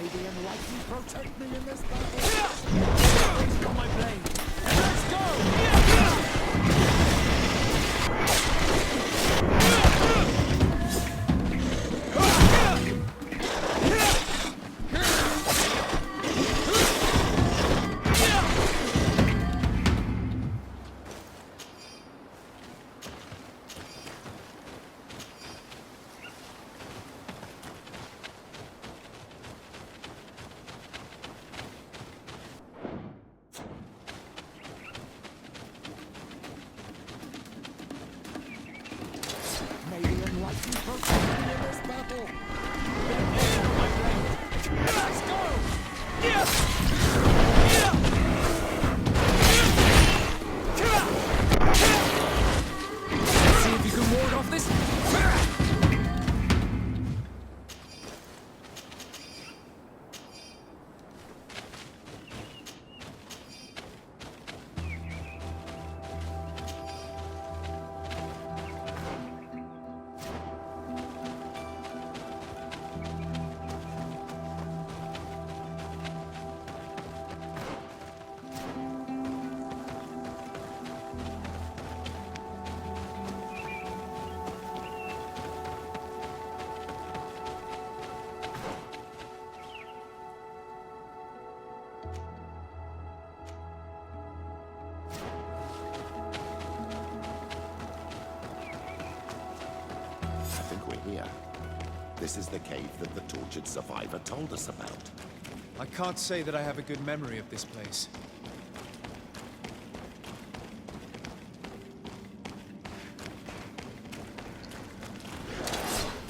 the enlightened protect me in this battle. On my blade. Let's go! May the enlightened protect me in this battle. Let's go! See if you can ward off this. I think we're here. This is the cave that the tortured survivor told us about. I can't say that I have a good memory of this place.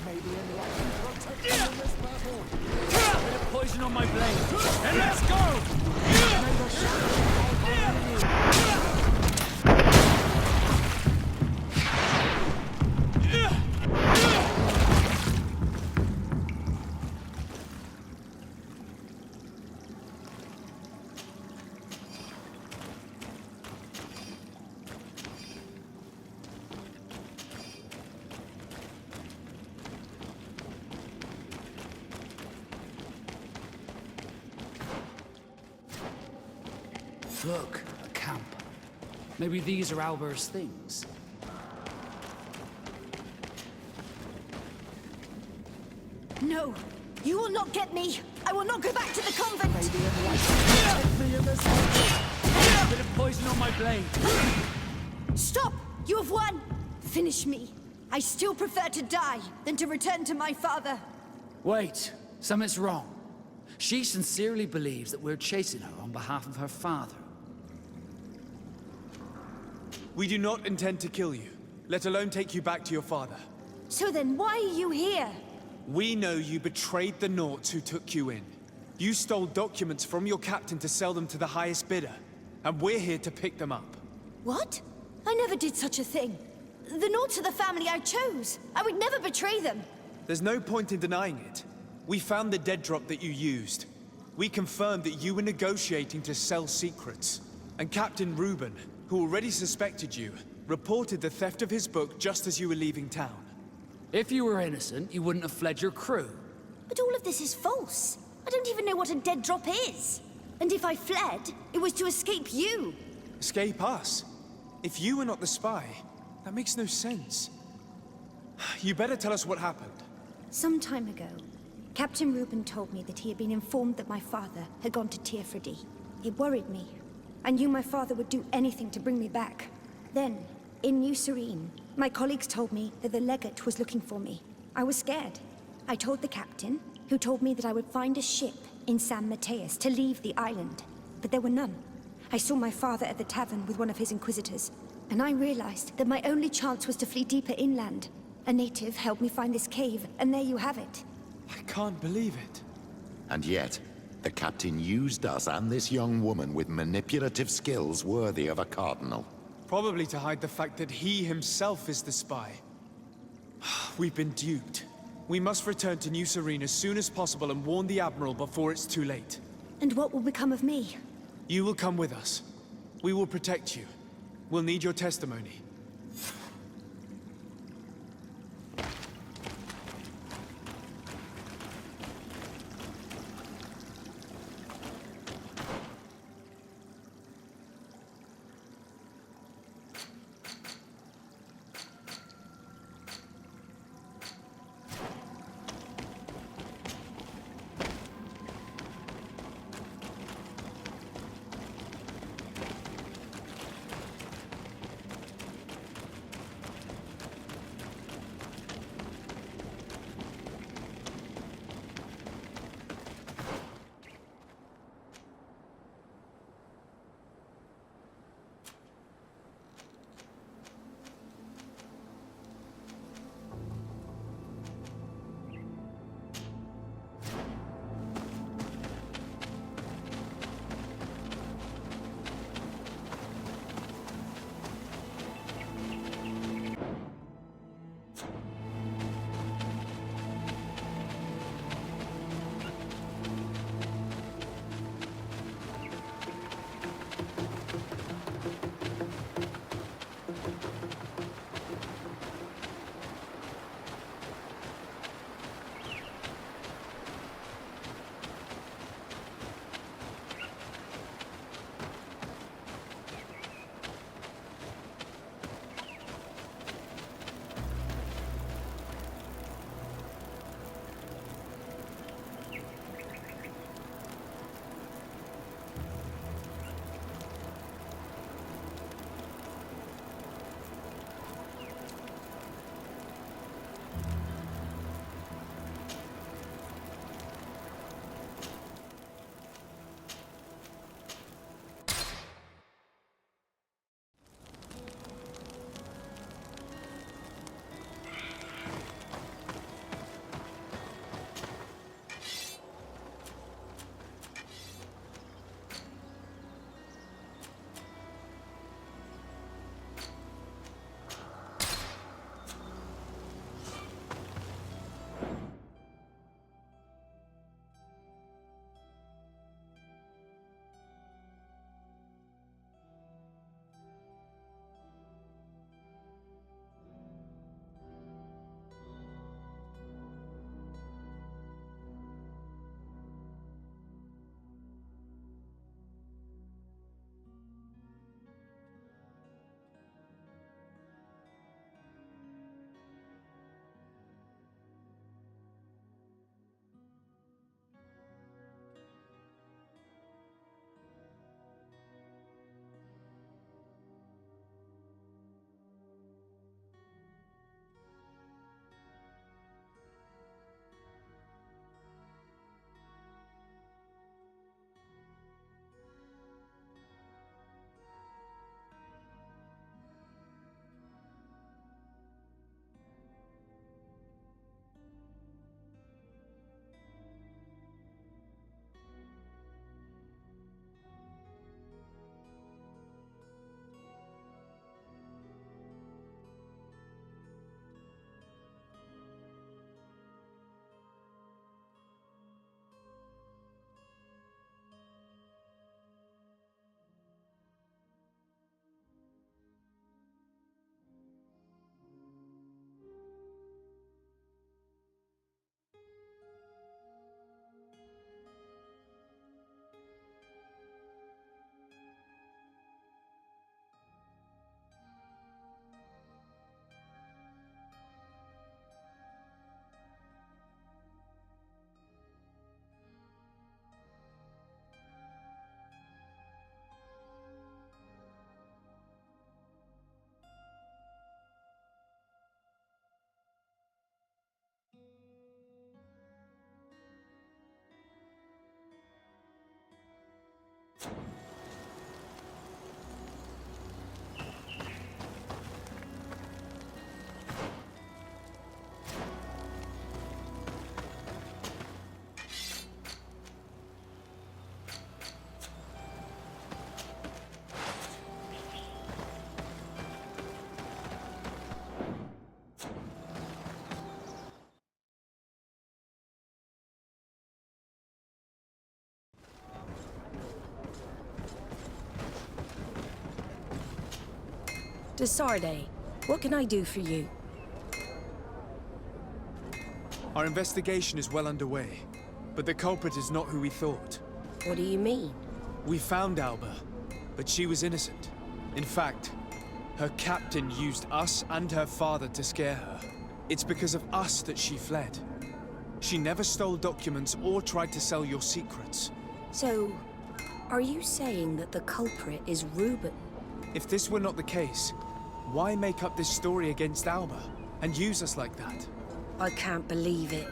May the enlightened protect me in this battle. A bit of poison on my blade. And let's go! Look, a camp. Maybe these are Albert's things. No, you will not get me. I will not go back to the convent. A bit of poison on my blade. Stop! You have won. Finish me. I still prefer to die than to return to my father. Wait, something's wrong. She sincerely believes that we're chasing her on behalf of her father. We do not intend to kill you, let alone take you back to your father. So then why are you here? We know you betrayed the Nauts who took you in. You stole documents from your captain to sell them to the highest bidder, and we're here to pick them up. What? I never did such a thing. The Nauts are the family I chose. I would never betray them. There's no point in denying it. We found the dead drop that you used. We confirmed that you were negotiating to sell secrets. And Captain Reuben, who already suspected you, reported the theft of his book just as you were leaving town. If you were innocent, you wouldn't have fled your crew. But all of this is false. I don't even know what a dead drop is. And if I fled, it was to escape you. Escape us? If you were not the spy, that makes no sense. You better tell us what happened. Some time ago, Captain Reuben told me that he had been informed that my father had gone to Teerfredi. It worried me. I knew my father would do anything to bring me back. Then, in New Serene, my colleagues told me that the legate was looking for me. I was scared. I told the captain, who told me that I would find a ship in San Mateus to leave the island. But there were none. I saw my father at the tavern with one of his inquisitors, and I realized that my only chance was to flee deeper inland. A native helped me find this cave, and there you have it. I can't believe it. And yet, the captain used us and this young woman with manipulative skills worthy of a cardinal. Probably to hide the fact that he himself is the spy. We've been duped. We must return to New Serene as soon as possible and warn the Admiral before it's too late. And what will become of me? You will come with us. We will protect you. We'll need your testimony. Desarde, what can I do for you? Our investigation is well underway, but the culprit is not who we thought. What do you mean? We found Alba, but she was innocent. In fact, her captain used us and her father to scare her. It's because of us that she fled. She never stole documents or tried to sell your secrets. So, are you saying that the culprit is Reuben? If this were not the case, why make up this story against Alba and use us like that? I can't believe it.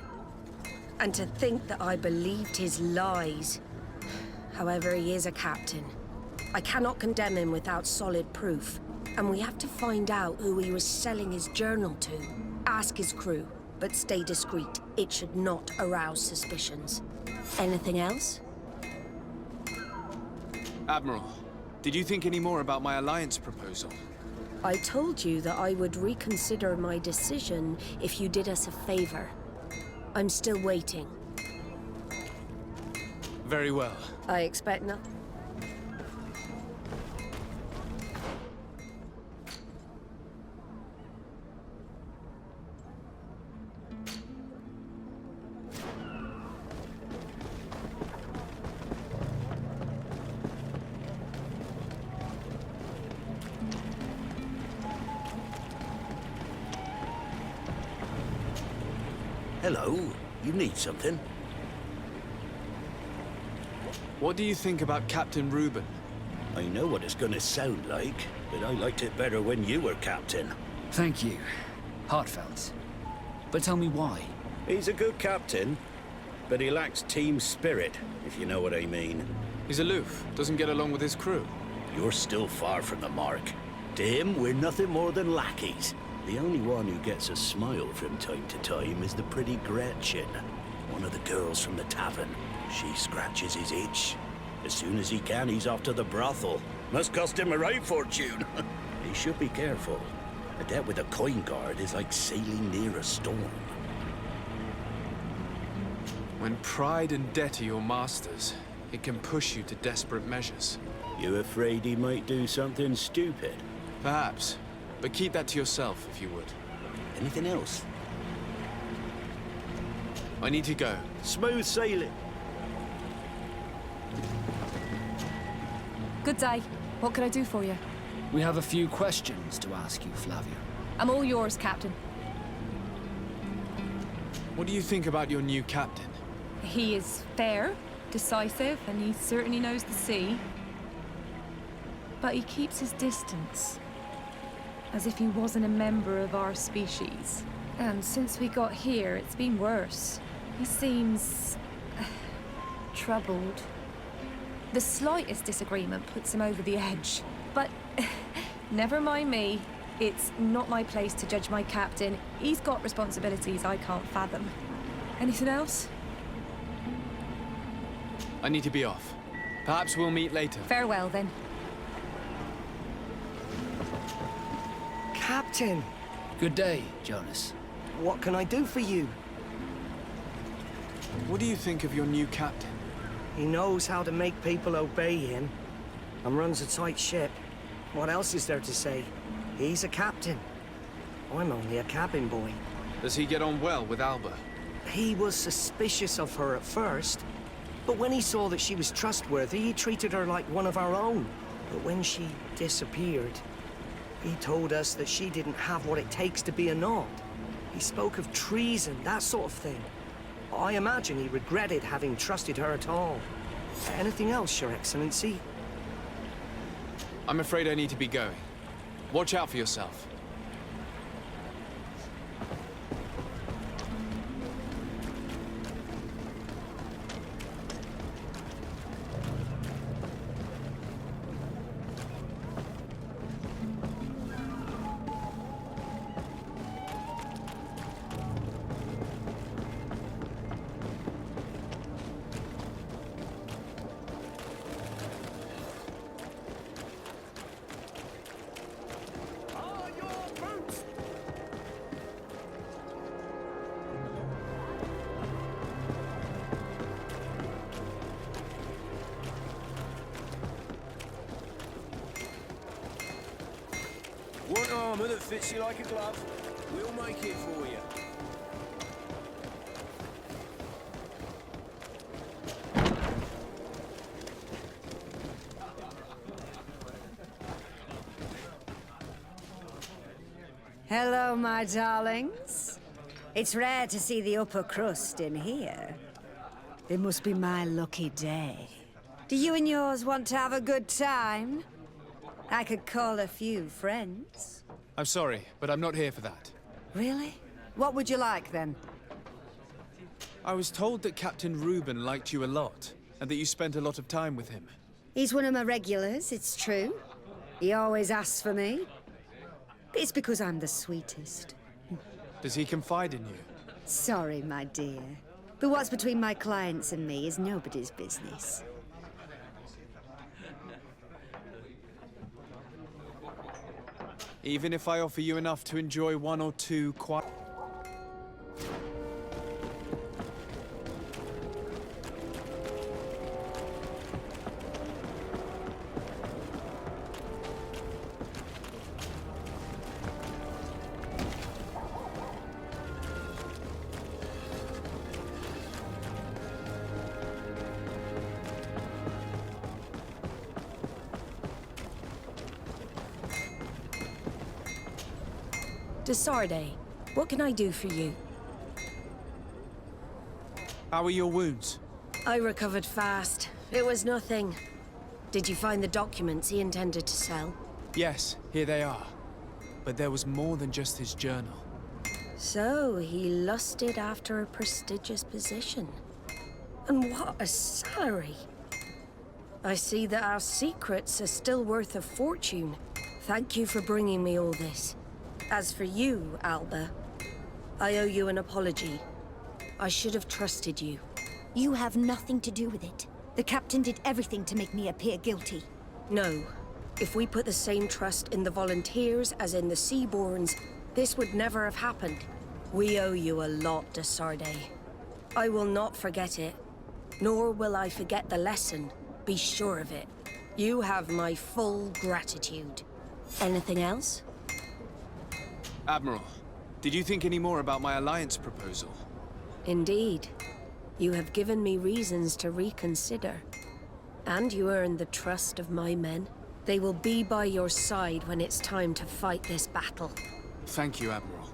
And to think that I believed his lies. However, he is a captain. I cannot condemn him without solid proof. And we have to find out who he was selling his journal to. Ask his crew, but stay discreet. It should not arouse suspicions. Anything else? Admiral, did you think any more about my alliance proposal? I told you that I would reconsider my decision if you did us a favor. I'm still waiting. Very well. I expect nothing. Hello. You need something? What do you think about Captain Reuben? I know what it's gonna sound like, but I liked it better when you were captain. Thank you. Heartfelt. But tell me why. He's a good captain, but he lacks team spirit, if you know what I mean. He's aloof, doesn't get along with his crew. You're still far from the mark. To him, we're nothing more than lackeys. The only one who gets a smile from time to time is the pretty Gretchen, one of the girls from the tavern. She scratches his itch. As soon as he can, he's off to the brothel. Must cost him a right fortune. He should be careful. A debt with a coin guard is like sailing near a storm. When pride and debt are your masters, it can push you to desperate measures. You afraid he might do something stupid? Perhaps. But keep that to yourself, if you would. Anything else? I need to go. Smooth sailing. Good day. What can I do for you? We have a few questions to ask you, Flavia. I'm all yours, Captain. What do you think about your new captain? He is fair, decisive, and he certainly knows the sea. But he keeps his distance. As if he wasn't a member of our species. And since we got here, it's been worse. He seems... troubled. The slightest disagreement puts him over the edge. But never mind me. It's not my place to judge my captain. He's got responsibilities I can't fathom. Anything else? I need to be off. Perhaps we'll meet later. Farewell, then. Captain! Good day, Jonas. What can I do for you? What do you think of your new captain? He knows how to make people obey him, and runs a tight ship. What else is there to say? He's a captain. I'm only a cabin boy. Does he get on well with Alba? He was suspicious of her at first, but when he saw that she was trustworthy, he treated her like one of our own. But when she disappeared, he told us that she didn't have what it takes to be a Nod. He spoke of treason, that sort of thing. I imagine he regretted having trusted her at all. Anything else, Your Excellency? I'm afraid I need to be going. Watch out for yourself. Want armor that fits you like a glove? We'll make it for you. Hello, my darlings. It's rare to see the upper crust in here. It must be my lucky day. Do you and yours want to have a good time? I could call a few friends. I'm sorry, but I'm not here for that. Really? What would you like, then? I was told that Captain Reuben liked you a lot, and that you spent a lot of time with him. He's one of my regulars, it's true. He always asks for me. It's because I'm the sweetest. Does he confide in you? Sorry, my dear. But what's between my clients and me is nobody's business. Even if I offer you enough to enjoy one or two quiet... Desarde, what can I do for you? How are your wounds? I recovered fast. It was nothing. Did you find the documents he intended to sell? Yes, here they are. But there was more than just his journal. So, he lusted after a prestigious position. And what a salary! I see that our secrets are still worth a fortune. Thank you for bringing me all this. As for you, Alba, I owe you an apology. I should have trusted you. You have nothing to do with it. The captain did everything to make me appear guilty. No. If we put the same trust in the volunteers as in the Seaborns, this would never have happened. We owe you a lot, de Sardet. I will not forget it, nor will I forget the lesson. Be sure of it. You have my full gratitude. Anything else? Admiral, did you think any more about my alliance proposal? Indeed. You have given me reasons to reconsider. And you earned the trust of my men. They will be by your side when it's time to fight this battle. Thank you, Admiral.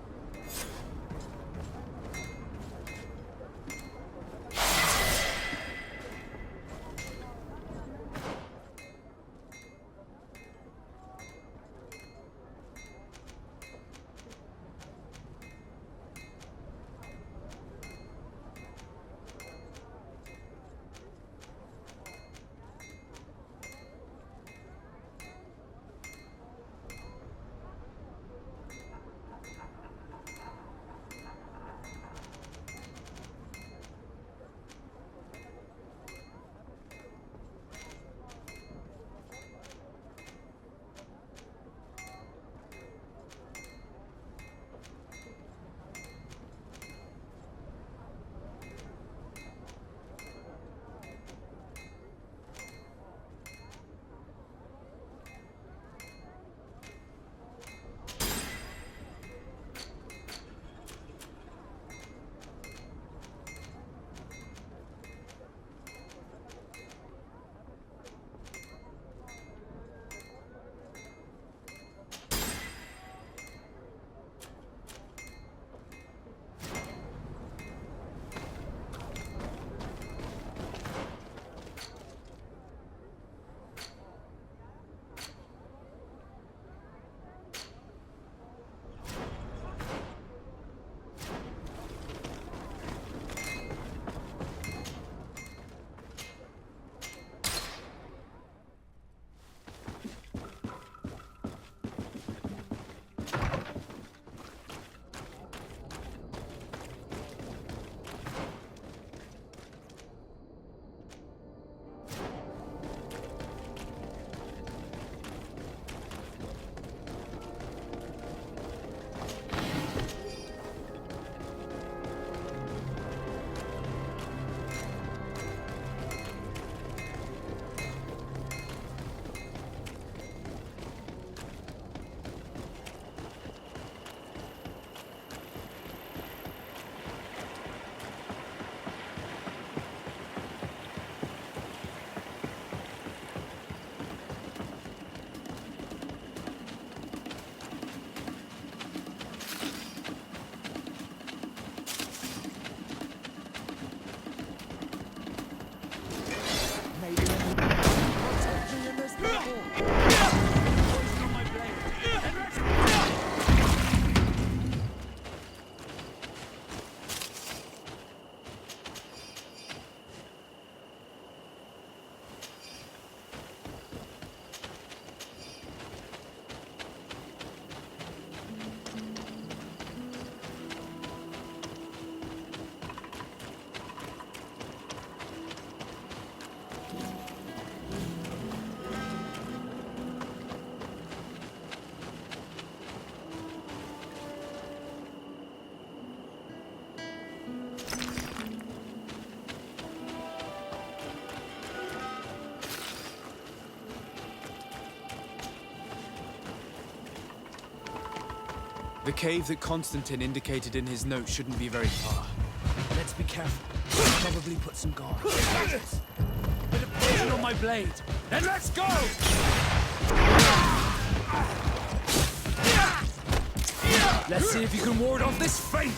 The cave that Constantine indicated in his note shouldn't be very far. Let's be careful. We'll probably put some guard. Bit of poison on my blade. Then let's go! Let's see if you can ward off this fate!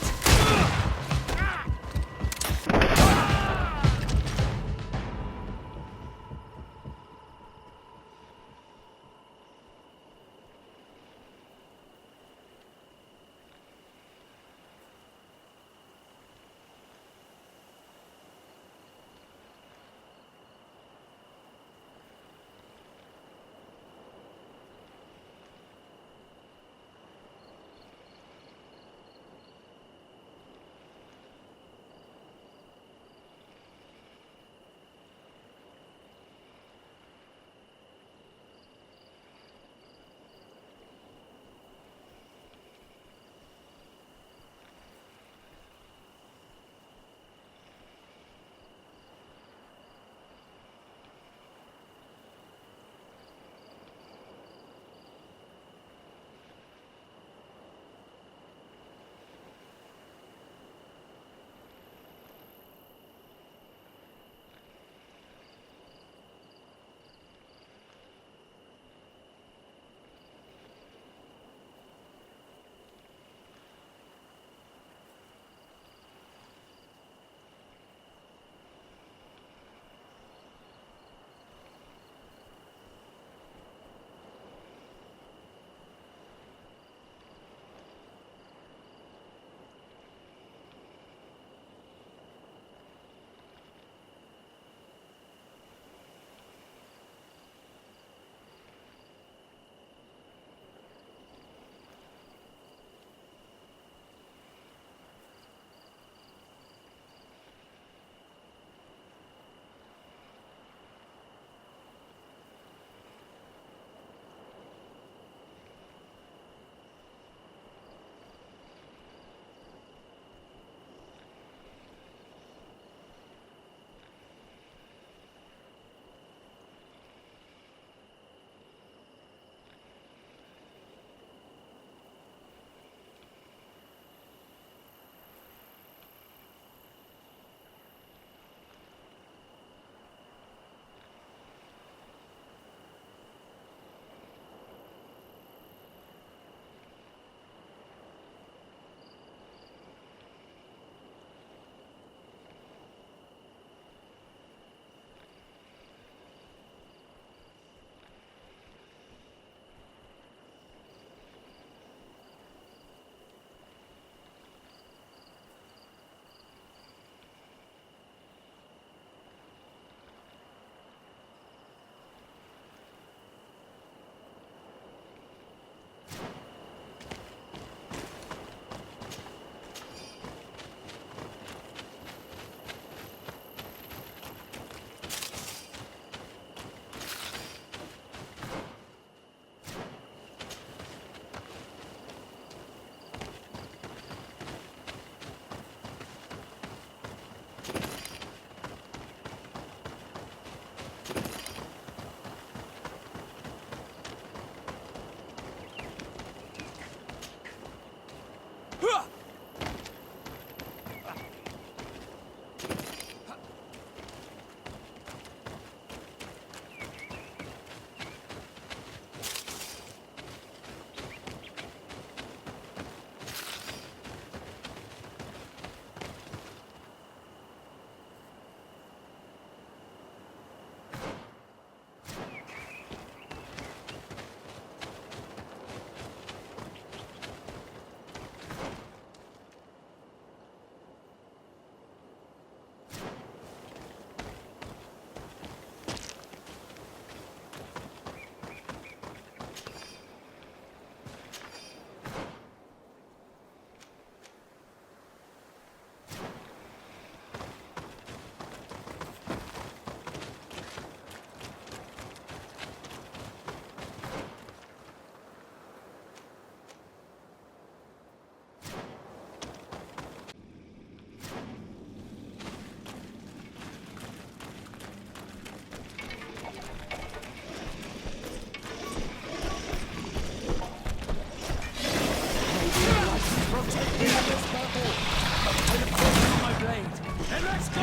And let's go!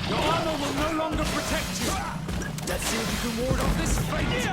Your armor will no longer protect you. Let's see if you can ward off this fate.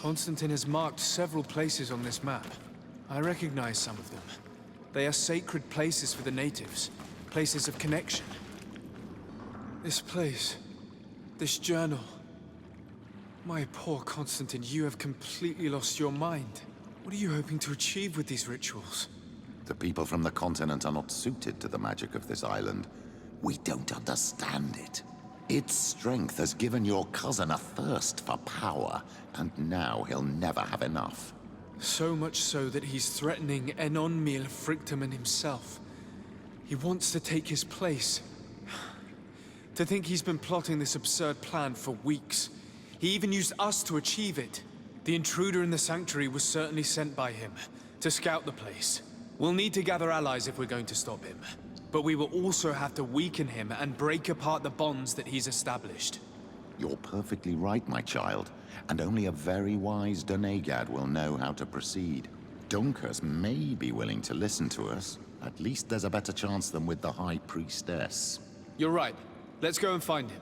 Constantine has marked several places on this map. I recognize some of them. They are sacred places for the natives, places of connection. This place, this journal. My poor Constantine, you have completely lost your mind. What are you hoping to achieve with these rituals? The people from the continent are not suited to the magic of this island. We don't understand it. Its strength has given your cousin a thirst for power, and now he'll never have enough. So much so that he's threatening Enon Mil Frictimen himself. He wants to take his place. To think he's been plotting this absurd plan for weeks. He even used us to achieve it. The intruder in the sanctuary was certainly sent by him, to scout the place. We'll need to gather allies if we're going to stop him. But we will also have to weaken him and break apart the bonds that he's established. You're perfectly right, my child. And only a very wise Donegad will know how to proceed. Dunkus may be willing to listen to us. At least there's a better chance than with the High Priestess. You're right. Let's go and find him.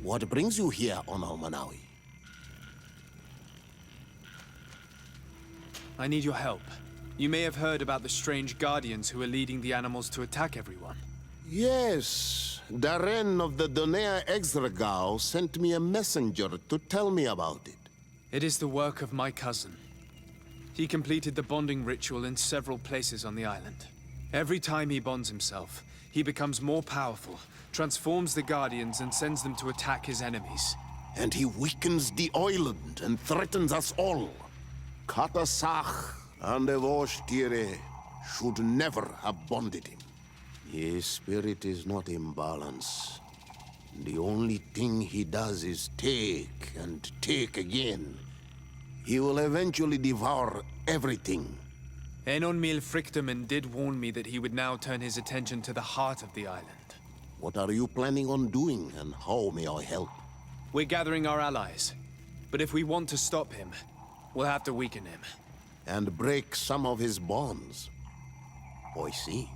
What brings you here on Almanawi? I need your help. You may have heard about the strange guardians who are leading the animals to attack everyone. Yes, Darren of the Donea Exregao sent me a messenger to tell me about it. It is the work of my cousin. He completed the bonding ritual in several places on the island. Every time he bonds himself, he becomes more powerful, transforms the Guardians, and sends them to attack his enemies. And he weakens the island and threatens us all. Katasach and Evosh should never have bonded him. His spirit is not in balance. The only thing he does is take and take again. He will eventually devour everything. Enon Mil Frichteman did warn me that he would now turn his attention to the heart of the island. What are you planning on doing, and how may I help? We're gathering our allies. But if we want to stop him, we'll have to weaken him. And break some of his bonds. I see.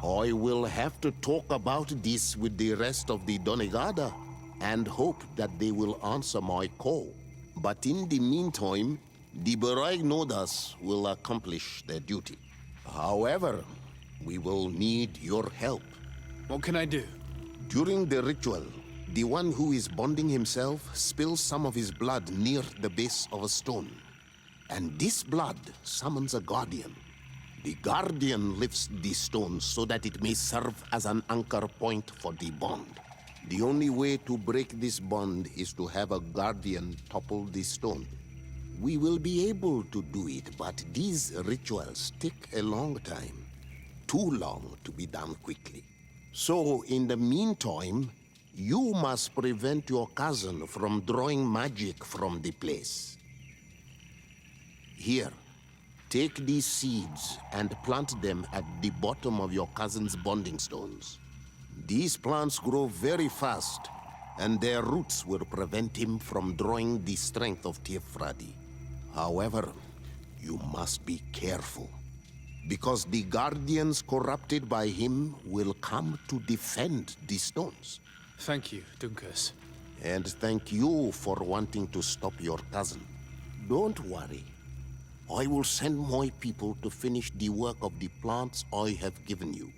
I will have to talk about this with the rest of the Donegada, and hope that they will answer my call. But in the meantime, the Beraig Nodas will accomplish their duty. However, we will need your help. What can I do? During the ritual, the one who is bonding himself spills some of his blood near the base of a stone. And this blood summons a guardian. The guardian lifts the stone so that it may serve as an anchor point for the bond. The only way to break this bond is to have a guardian topple the stone. We will be able to do it, but these rituals take a long time. Too long to be done quickly. So, in the meantime, you must prevent your cousin from drawing magic from the place. Here, take these seeds and plant them at the bottom of your cousin's bonding stones. These plants grow very fast, and their roots will prevent him from drawing the strength of Tiefradi. However, you must be careful, because the guardians corrupted by him will come to defend the stones. Thank you, Dunkus. And thank you for wanting to stop your cousin. Don't worry. I will send my people to finish the work of the plants I have given you.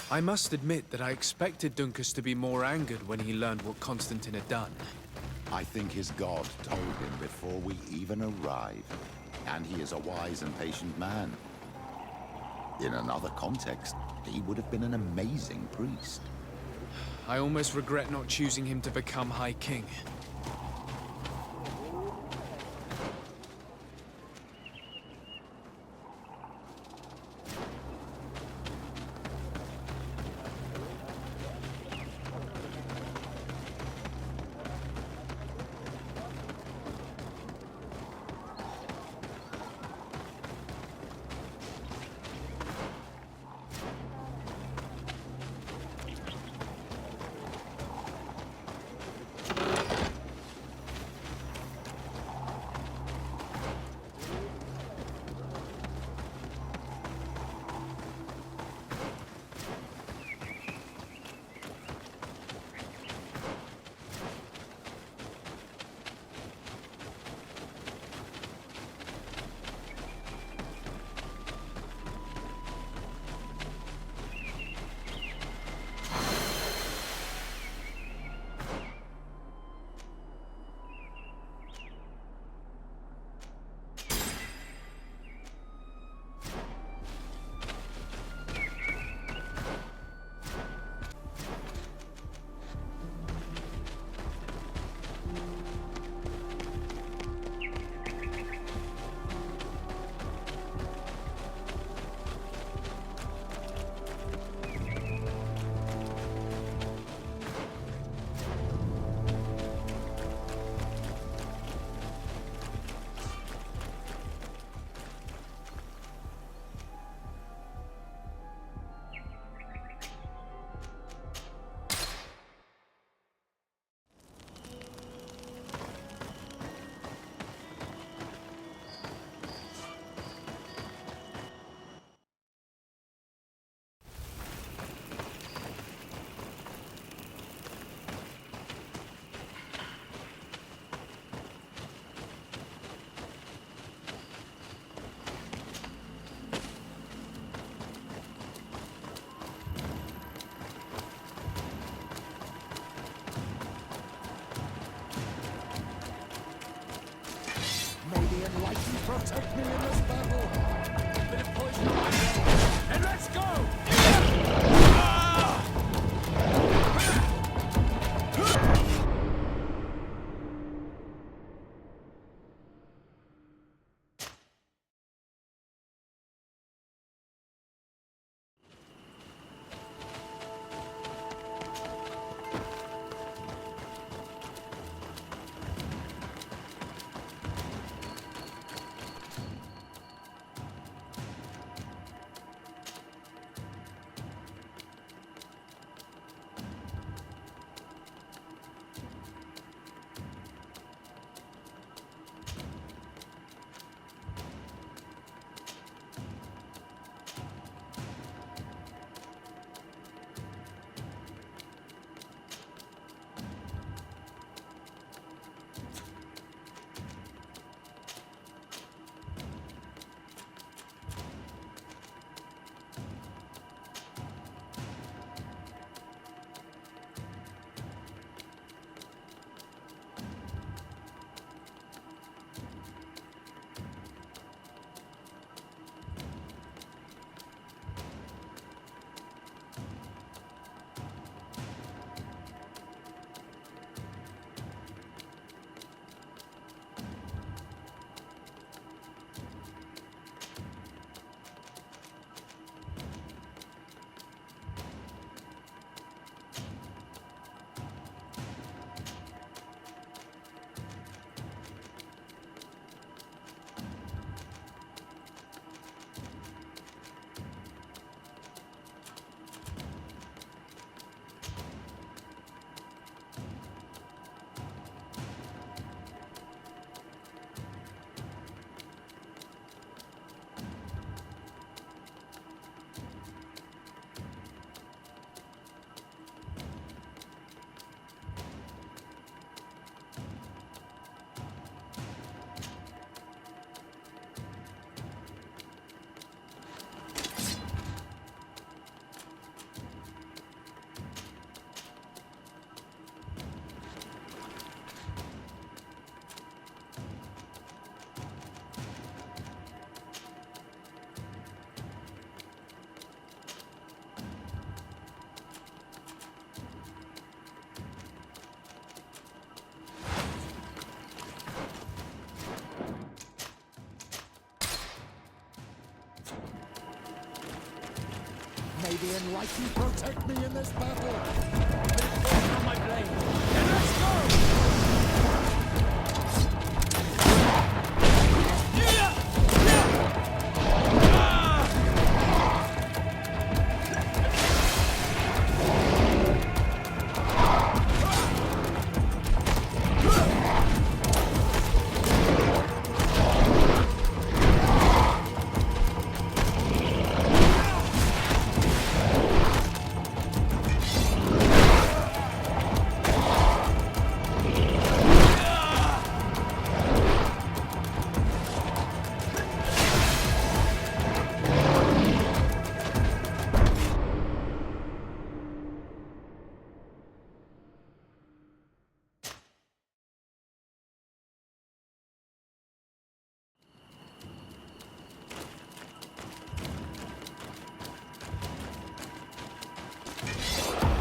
I must admit that I expected Dunkus to be more angered when he learned what Constantine had done. I think his god told him before we even arrived. And he is a wise and patient man. In another context, he would have been an amazing priest. I almost regret not choosing him to become High King. protect me in this battle. Bit of poison on my blade. And let's go! May the enlightened protect me in this battle. Bit of poison on my blade. And let's go!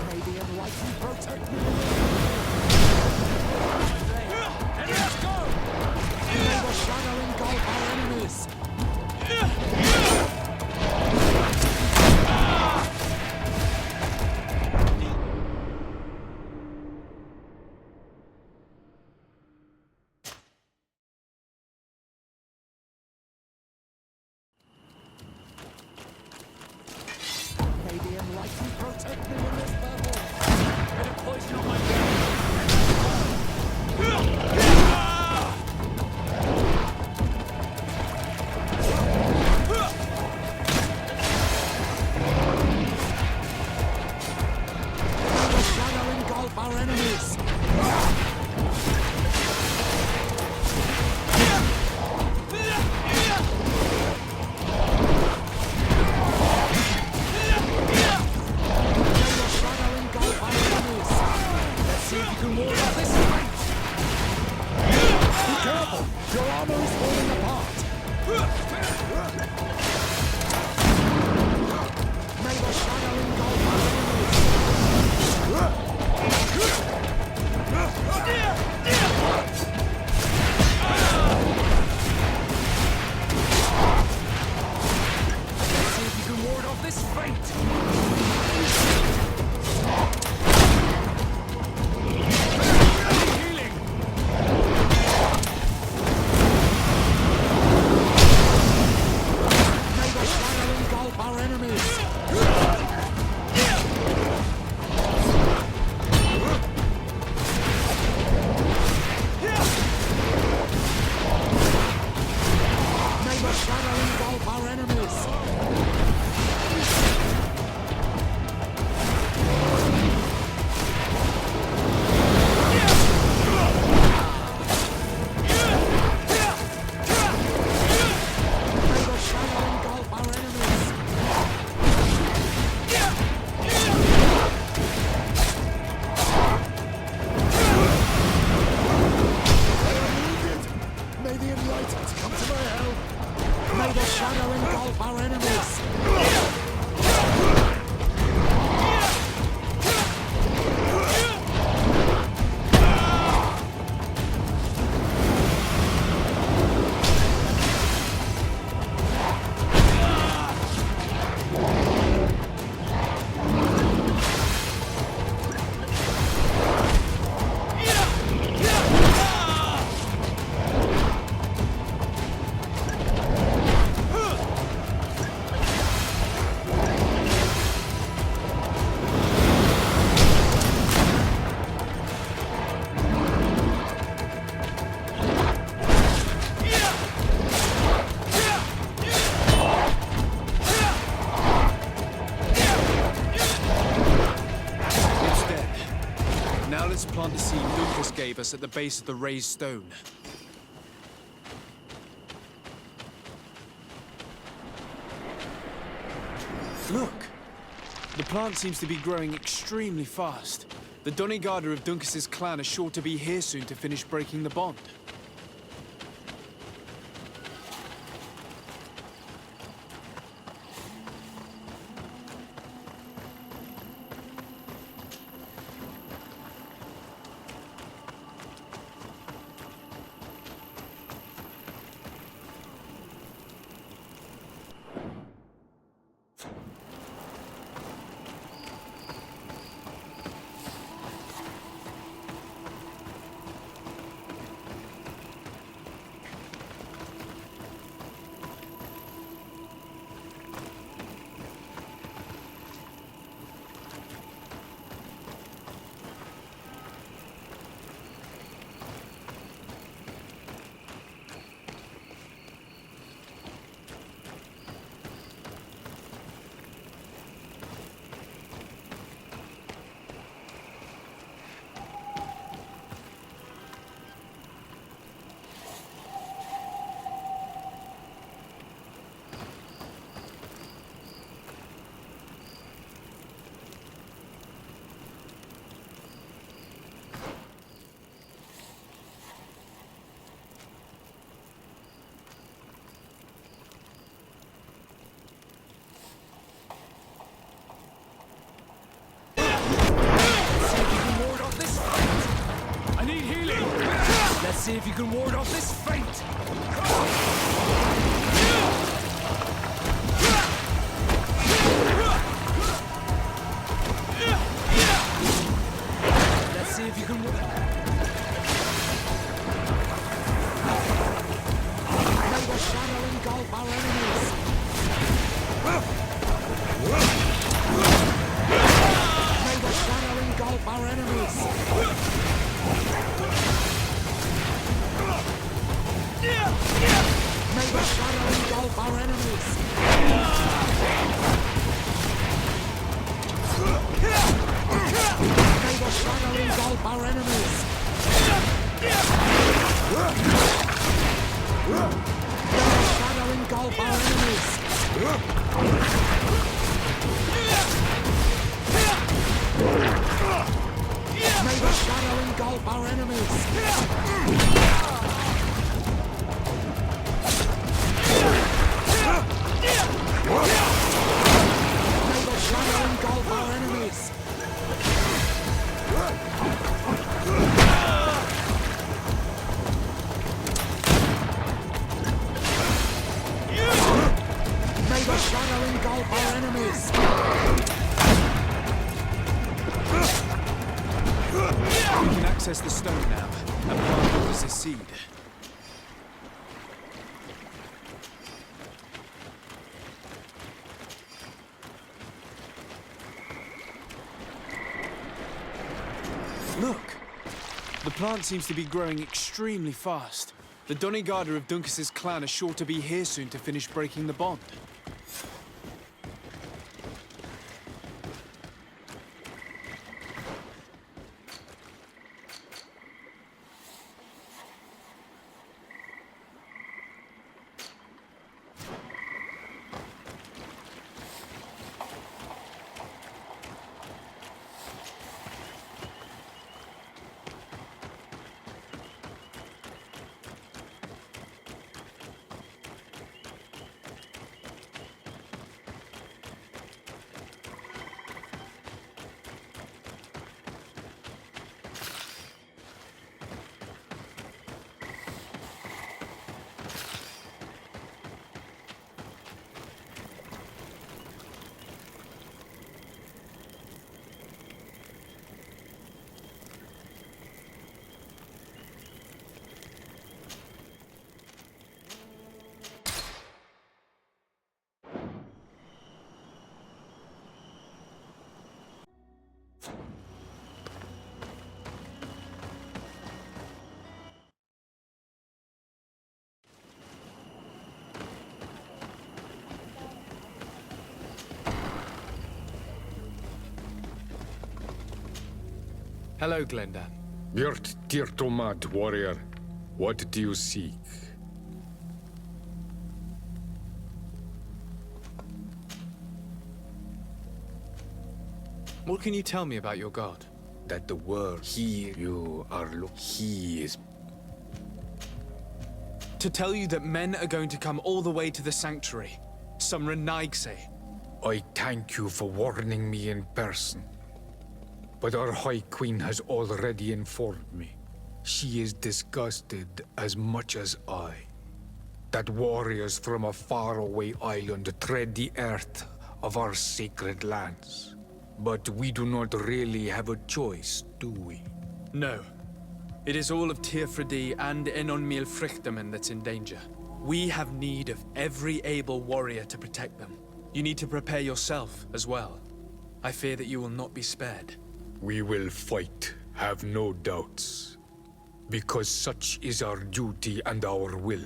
May the enlightened protect me. And let's go! May the shadow engulf our enemies. May the enlightened protect me in this battle. Bit of poison on my Plant the seed Lucas gave us at the base of the raised stone. Look! The plant seems to be growing extremely fast. The Dunigarda of Duncas's clan are sure to be here soon to finish breaking the bond. Let's see if you can ward off this fate! Let's see if you can ward... May the shadow engulf our enemies! May the shadow engulf our enemies! May the shadow engulf our enemies! May the shadow engulf our enemies! May the shadow engulf our enemies! May the shadow engulf our enemies! May the shadow engulf our enemies! May the shadow engulf our enemies! access the stone now, and plant Lucas's seed. Look! The plant seems to be growing extremely fast. The Donigarda of Duncas's clan are sure to be here soon to finish breaking the bond. Hello, Glendan. Yurt Tirtomad, warrior. What do you seek? What can you tell me about your god? That the world you are he is. To tell you that men are going to come all the way to the sanctuary. Some Renaigse. I thank you for warning me in person. But our High Queen has already informed me. She is disgusted as much as I. That warriors from a faraway island tread the earth of our sacred lands. But we do not really have a choice, do we? No. It is all of Tirfredi and Enonmil Frichtamen that's in danger. We have need of every able warrior to protect them. You need to prepare yourself as well. I fear that you will not be spared. We will fight, have no doubts. Because such is our duty and our will.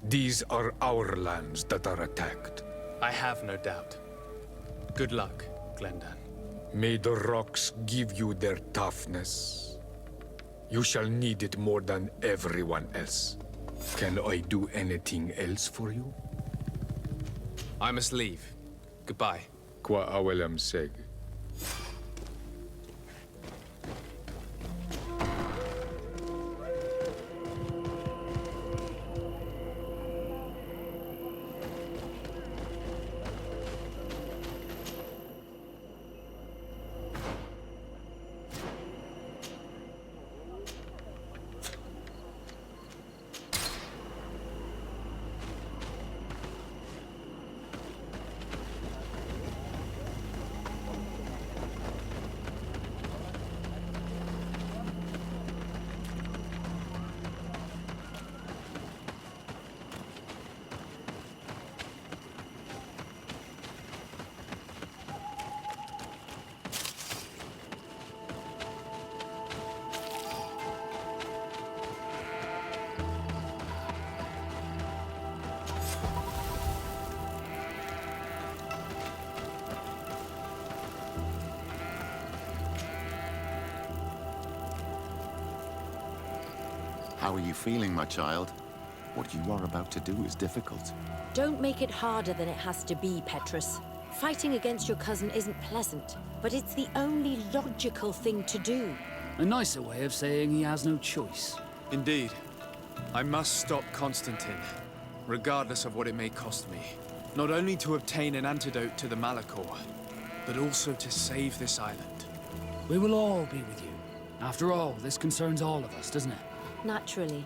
These are our lands that are attacked. I have no doubt. Good luck, Glendan. May the rocks give you their toughness. You shall need it more than everyone else. Can I do anything else for you? I must leave. Goodbye. Qua awelam seg. How are you feeling, my child? What you are about to do is difficult. Don't make it harder than it has to be, Petrus. Fighting against your cousin isn't pleasant, but it's the only logical thing to do. A nicer way of saying he has no choice. Indeed. I must stop Constantine, regardless of what it may cost me. Not only to obtain an antidote to the Malachor, but also to save this island. We will all be with you. After all, this concerns all of us, doesn't it? Naturally.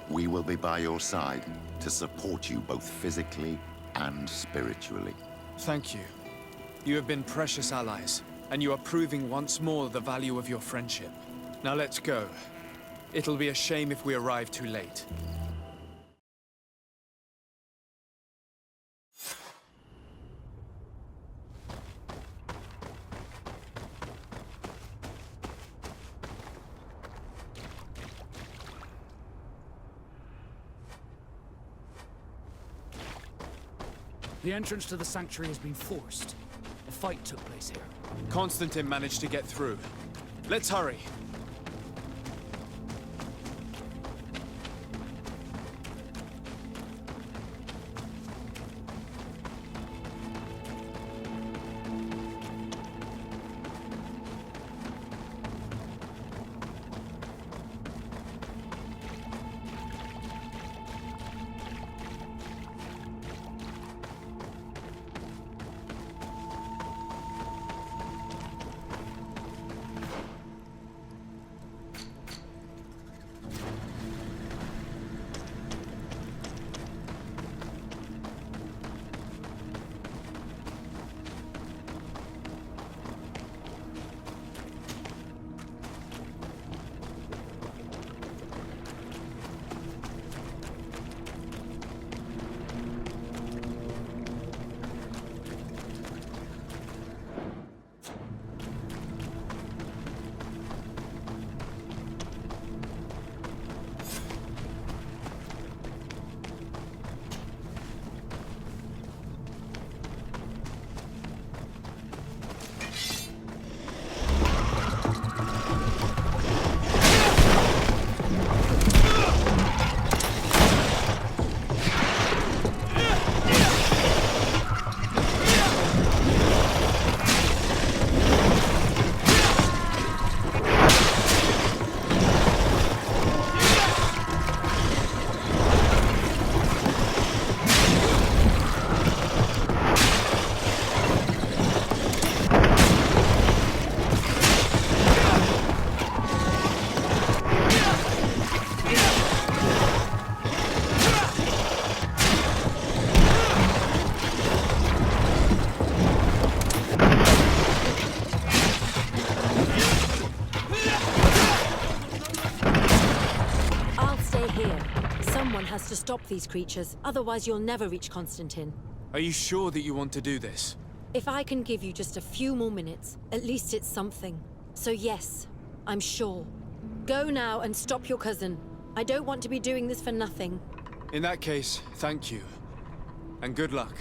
We will be by your side to support you both physically and spiritually. Thank you. You have been precious allies, and you are proving once more the value of your friendship. Now let's go. It'll be a shame if we arrive too late. The entrance to the sanctuary has been forced. A fight took place here. Constantine managed to get through. Let's hurry. Has to stop these creatures, otherwise you'll never reach Constantine. Are you sure that you want to do this? If I can give you just a few more minutes, at least it's something. So yes, I'm sure. Go now and stop your cousin. I don't want to be doing this for nothing. In that case, thank you. And good luck.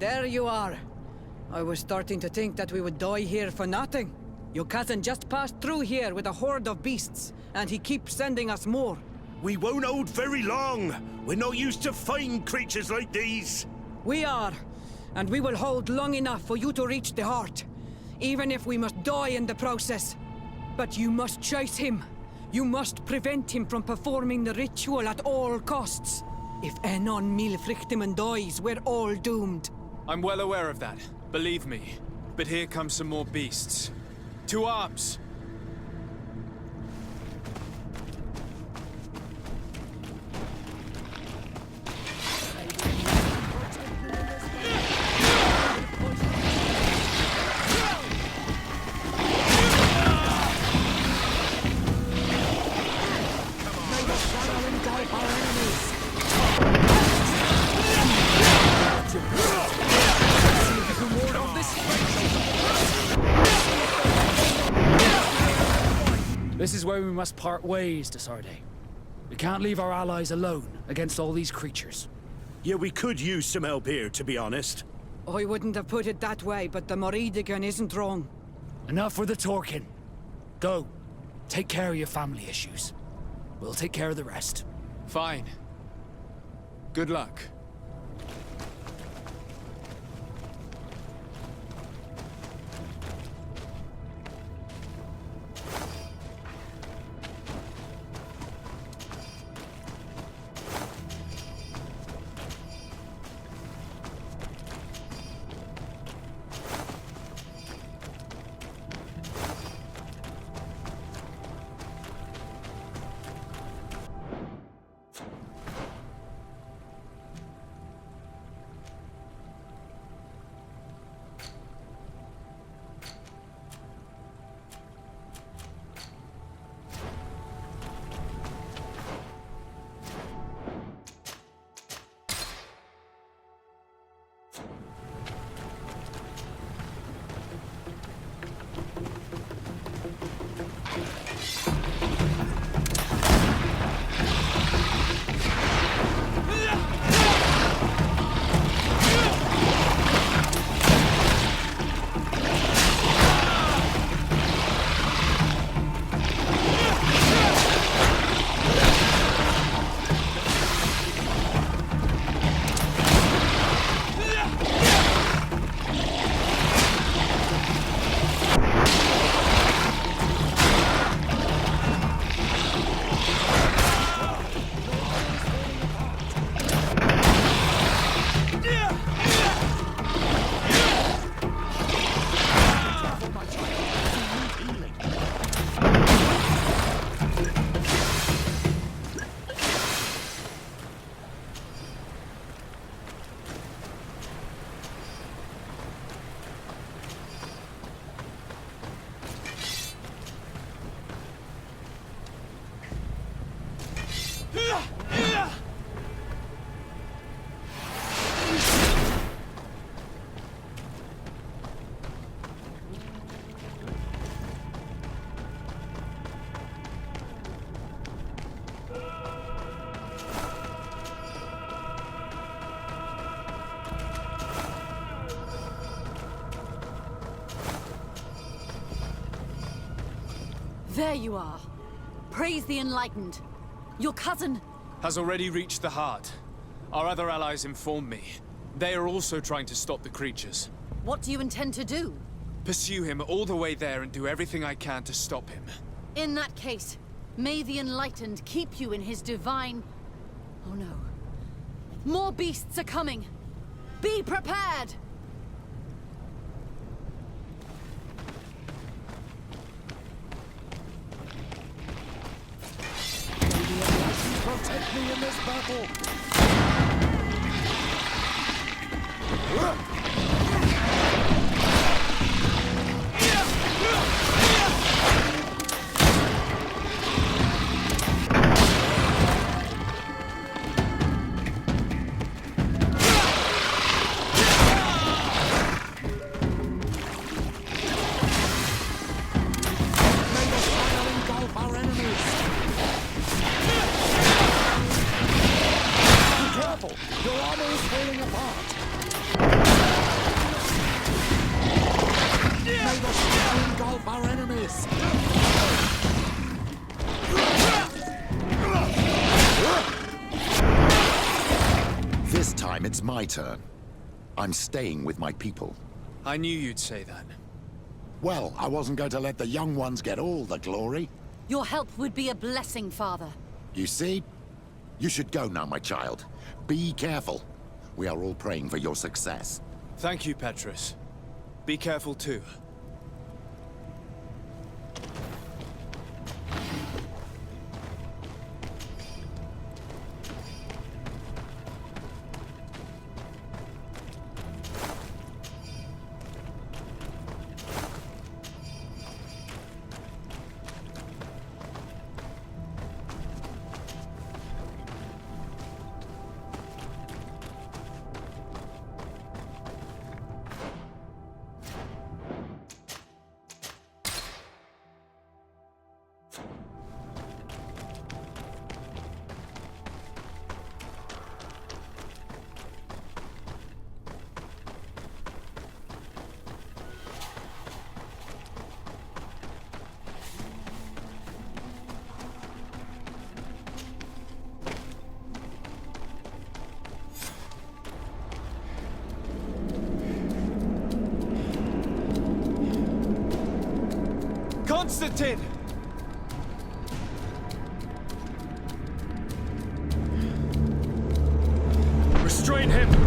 there you are. I was starting to think that we would die here for nothing. Your cousin just passed through here with a horde of beasts, and he keeps sending us more. We won't hold very long. We're not used to fighting creatures like these. We are, and we will hold long enough for you to reach the heart, even if we must die in the process. But you must chase him. You must prevent him from performing the ritual at all costs. If Enon Milfrichtiman dies, we're all doomed. I'm well aware of that, believe me. But here come some more beasts. To arms! This is where we must part ways, Desarde. We can't leave our allies alone against all these creatures. Yeah, we could use some help here, to be honest. I wouldn't have put it that way, but the Moridigan isn't wrong. Enough with the talking. Go. Take care of your family issues. We'll take care of the rest. Fine. Good luck. There you are. Praise the Enlightened. Your cousin... has already reached the heart. Our other allies informed me. They are also trying to stop the creatures. What do you intend to do? Pursue him all the way there and do everything I can to stop him. In that case, may the Enlightened keep you in his divine... Oh no. More beasts are coming! Be prepared! Protect me in this battle! Your armor is falling apart! help our enemies! This time it's my turn. I'm staying with my people. I knew you'd say that. Well, I wasn't going to let the young ones get all the glory. Your help would be a blessing, Father. You see? You should go now, my child. Be careful. We are all praying for your success. Thank you, Petrus. Be careful too. Constantine! Restrain him!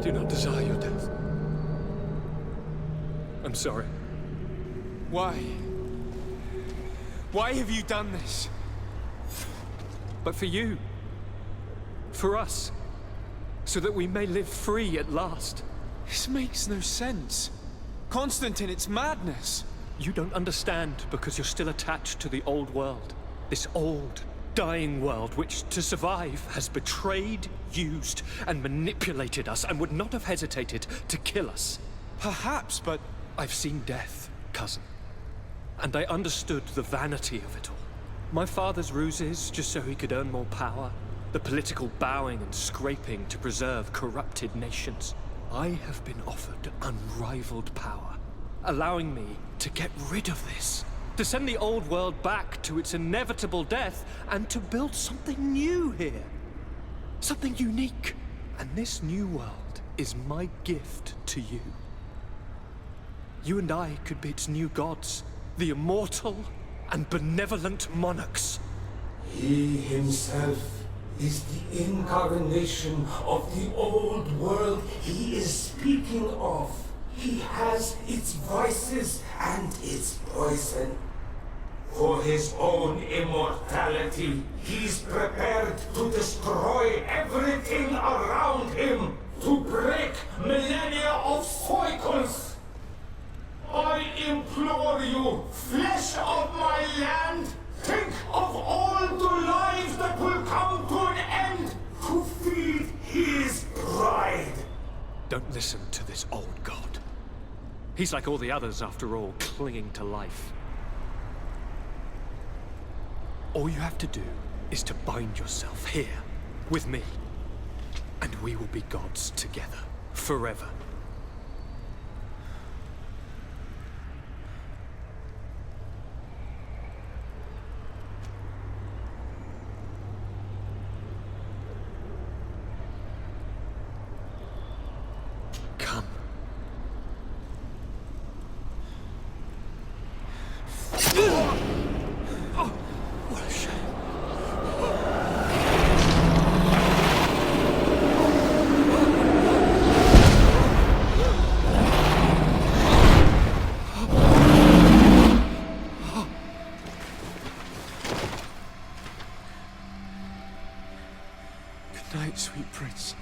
do not desire your death. I'm sorry. Why? Why have you done this? But for you. For us. So that we may live free at last. This makes no sense. Constantine, it's madness. You don't understand because you're still attached to the old world. This old, dying world which, to survive, has betrayed, used, and manipulated us and would not have hesitated to kill us. Perhaps, but I've seen death, cousin. And I understood the vanity of it all. My father's ruses just so he could earn more power. The political bowing and scraping to preserve corrupted nations. I have been offered unrivaled power, allowing me to get rid of this. To send the old world back to its inevitable death, and to build something new here. Something unique. And this new world is my gift to you. You and I could be its new gods, the immortal and benevolent monarchs. He himself is the incarnation of the old world he is speaking of. He has its vices and its poison. For his own immortality, he's prepared to destroy everything around him, to break millennia of cycles. I implore you, flesh of my land, think of all the lives that will come to an end to feed his pride. Don't listen to this old god. He's like all the others, after all, clinging to life. All you have to do is to bind yourself here, with me. And we will be gods together, forever. Come. Oh, what a shame. Good night, sweet prince.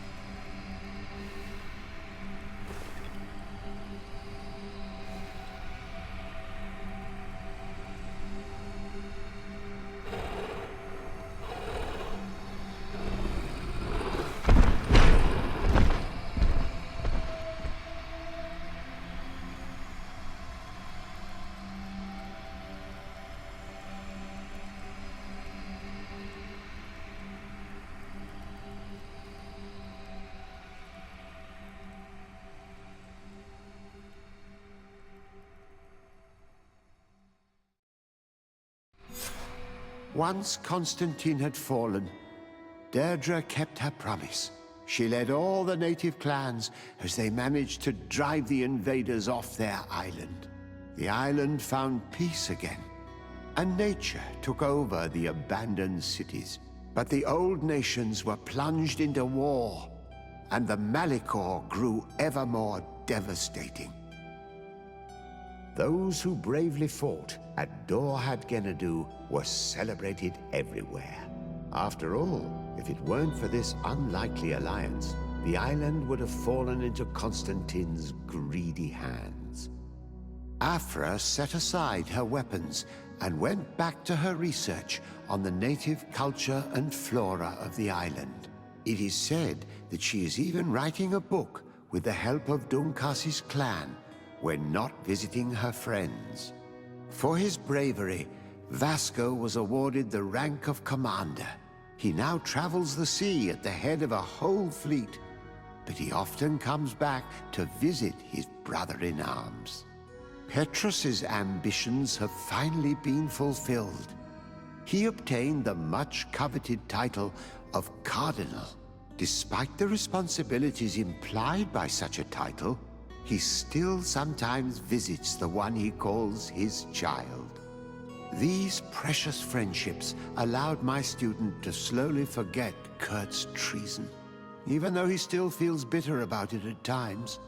Once Constantine had fallen, Deirdre kept her promise. She led all the native clans as they managed to drive the invaders off their island. The island found peace again, and nature took over the abandoned cities. But the old nations were plunged into war, and the Malicor grew ever more devastating. Those who bravely fought at Dorhad Genadu were celebrated everywhere. After all, if it weren't for this unlikely alliance, the island would have fallen into Constantine's greedy hands. Afra set aside her weapons and went back to her research on the native culture and flora of the island. It is said that she is even writing a book with the help of Dunkasi's clan when not visiting her friends. For his bravery, Vasco was awarded the rank of commander. He now travels the sea at the head of a whole fleet, but he often comes back to visit his brother-in-arms. Petrus's ambitions have finally been fulfilled. He obtained the much-coveted title of Cardinal. Despite the responsibilities implied by such a title, he still sometimes visits the one he calls his child. These precious friendships allowed my student to slowly forget Kurt's treason, even though he still feels bitter about it at times.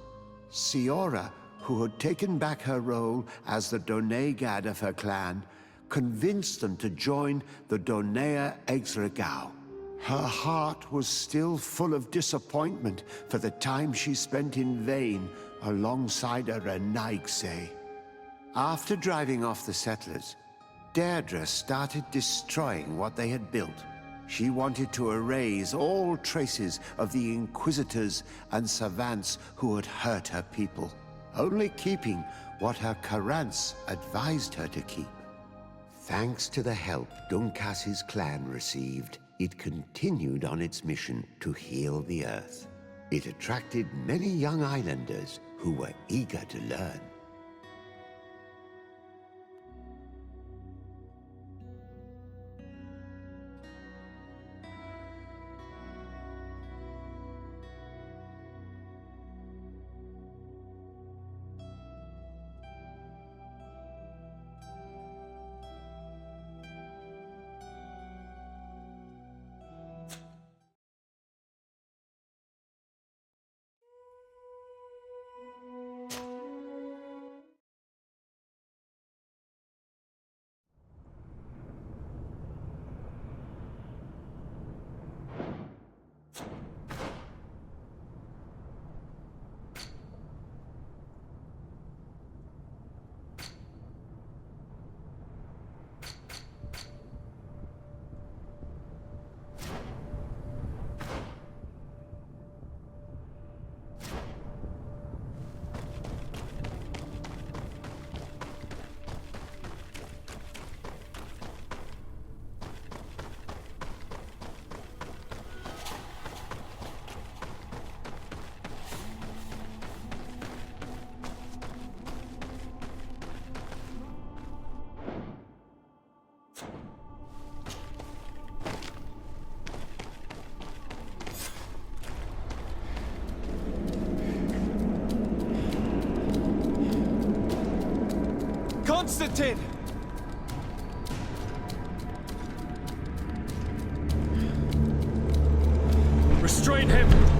Siora, who had taken back her role as the Donegad of her clan, convinced them to join the Donea Exregau. Her heart was still full of disappointment for the time she spent in vain alongside her Renaigse. After driving off the settlers, Deirdre started destroying what they had built. She wanted to erase all traces of the Inquisitors and Savants who had hurt her people. only keeping what her Karants advised her to keep. Thanks to the help Duncass's clan received, it continued on its mission to heal the Earth. It attracted many young islanders who were eager to learn. Constantine! Restrain him!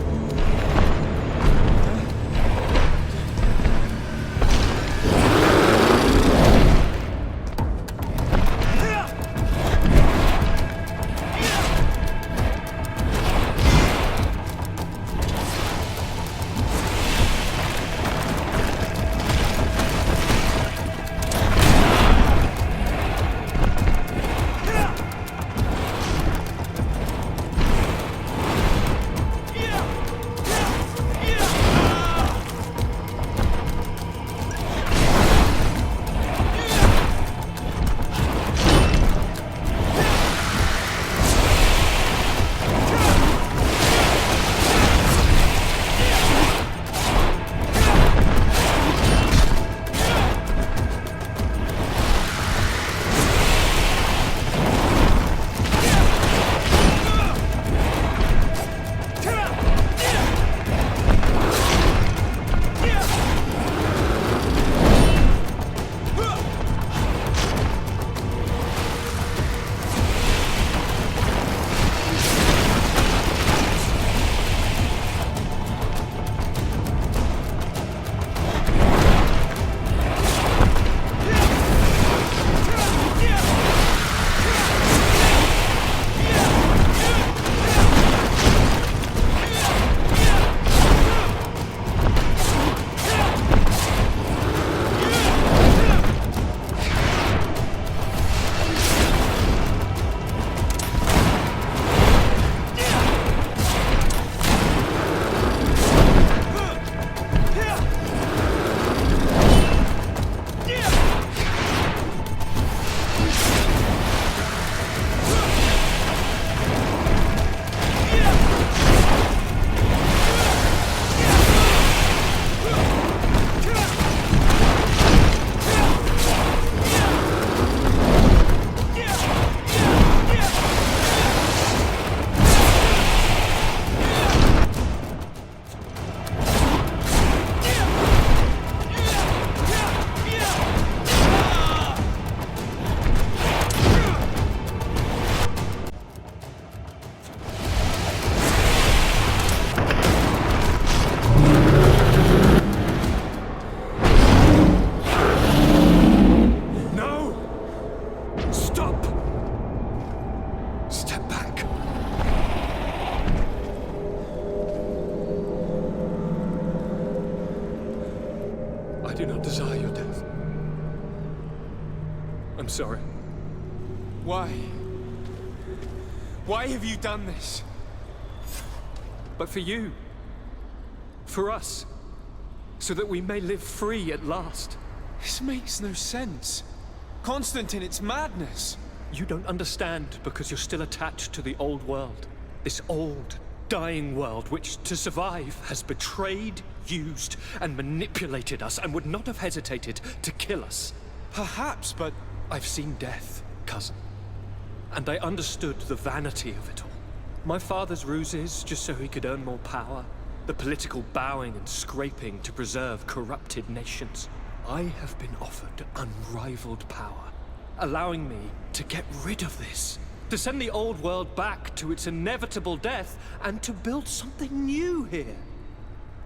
I do not desire your death. I'm sorry. Why? Why have you done this? But for you. For us. so that we may live free at last. This makes no sense. Constantine, it's madness. You don't understand because you're still attached to the old world. This old, dying world which, to survive, has betrayed, used, and manipulated us and would not have hesitated to kill us. Perhaps, but I've seen death, cousin. And I understood the vanity of it all. My father's ruses just so he could earn more power. The political bowing and scraping to preserve corrupted nations. I have been offered unrivaled power, allowing me to get rid of this. To send the old world back to its inevitable death and to build something new here.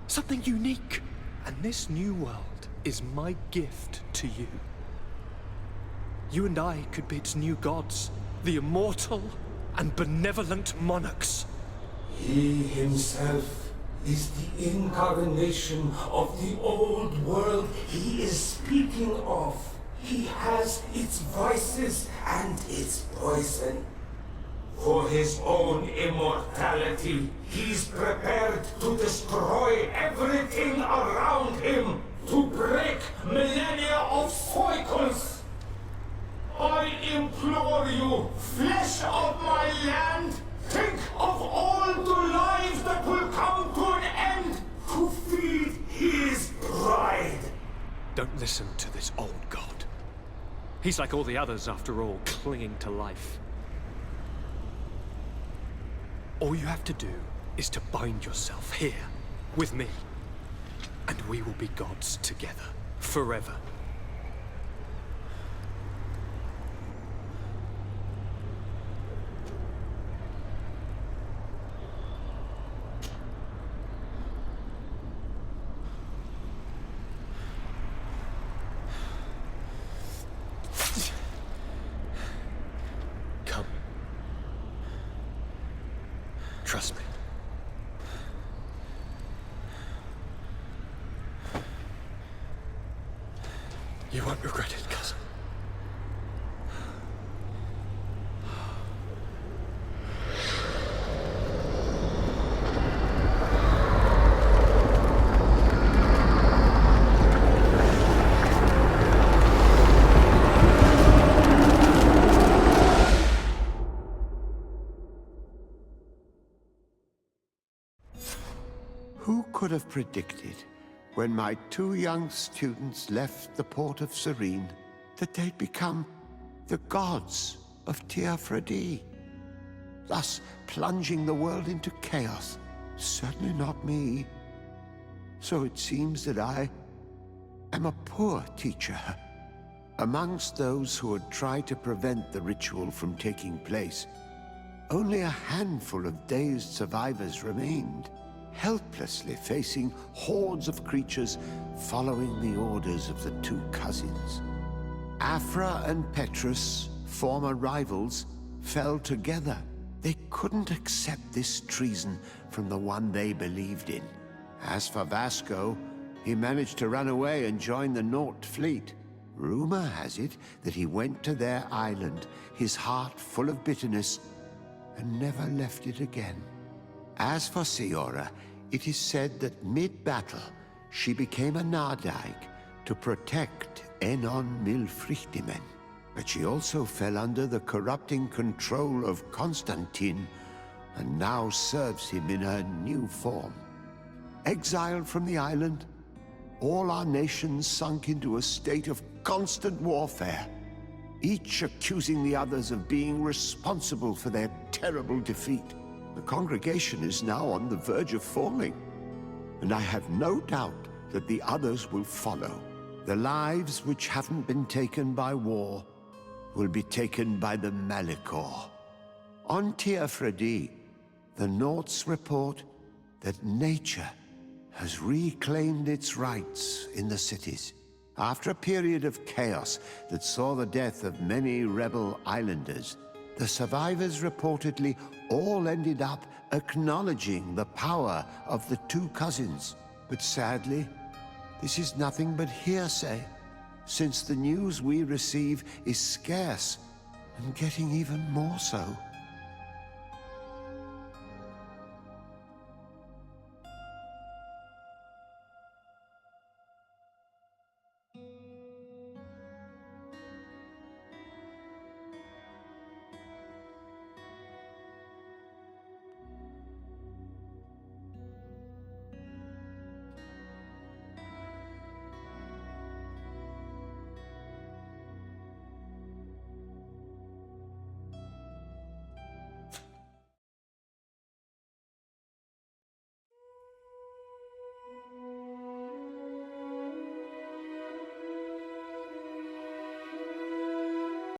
Something unique. And this new world is my gift to you. You and I could be its new gods, the immortal and benevolent monarchs. He himself is the incarnation of the old world he is speaking of. He has its vices and its poison. For his own immortality, he's prepared to destroy everything around him, to break millennia of cycles. I implore you, flesh of my land, think of all the lives that will come to an end to feed his bride. Don't listen to this old god. He's like all the others, after all, clinging to life. All you have to do is to bind yourself here, with me. And we will be gods together, forever. Trust me. You won't regret it, cousin. Who could have predicted, when my two young students left the port of Serene, that they'd become the gods of Teofredi, thus plunging the world into chaos? Certainly not me. So it seems that I am a poor teacher. Amongst those who had tried to prevent the ritual from taking place, only a handful of dazed survivors remained, helplessly facing hordes of creatures following the orders of the two cousins. Afra and Petrus, former rivals, fell together. They couldn't accept this treason from the one they believed in. As for Vasco, he managed to run away and join the Nort fleet. Rumor has it that he went to their island, his heart full of bitterness, and never left it again. As for Siora, it is said that mid-battle, she became a Nardaig to protect Enon Milfrichtimen. But she also fell under the corrupting control of Constantine, and now serves him in her new form. Exiled from the island, all our nations sunk into a state of constant warfare, each accusing the others of being responsible for their terrible defeat. The congregation is now on the verge of falling, and I have no doubt that the others will follow. The lives which haven't been taken by war will be taken by the Malicor. On Teofredi, the Norts report that nature has reclaimed its rights in the cities. After a period of chaos that saw the death of many rebel islanders, the survivors reportedly all ended up acknowledging the power of the two cousins. But sadly, this is nothing but hearsay, since the news we receive is scarce and getting even more so.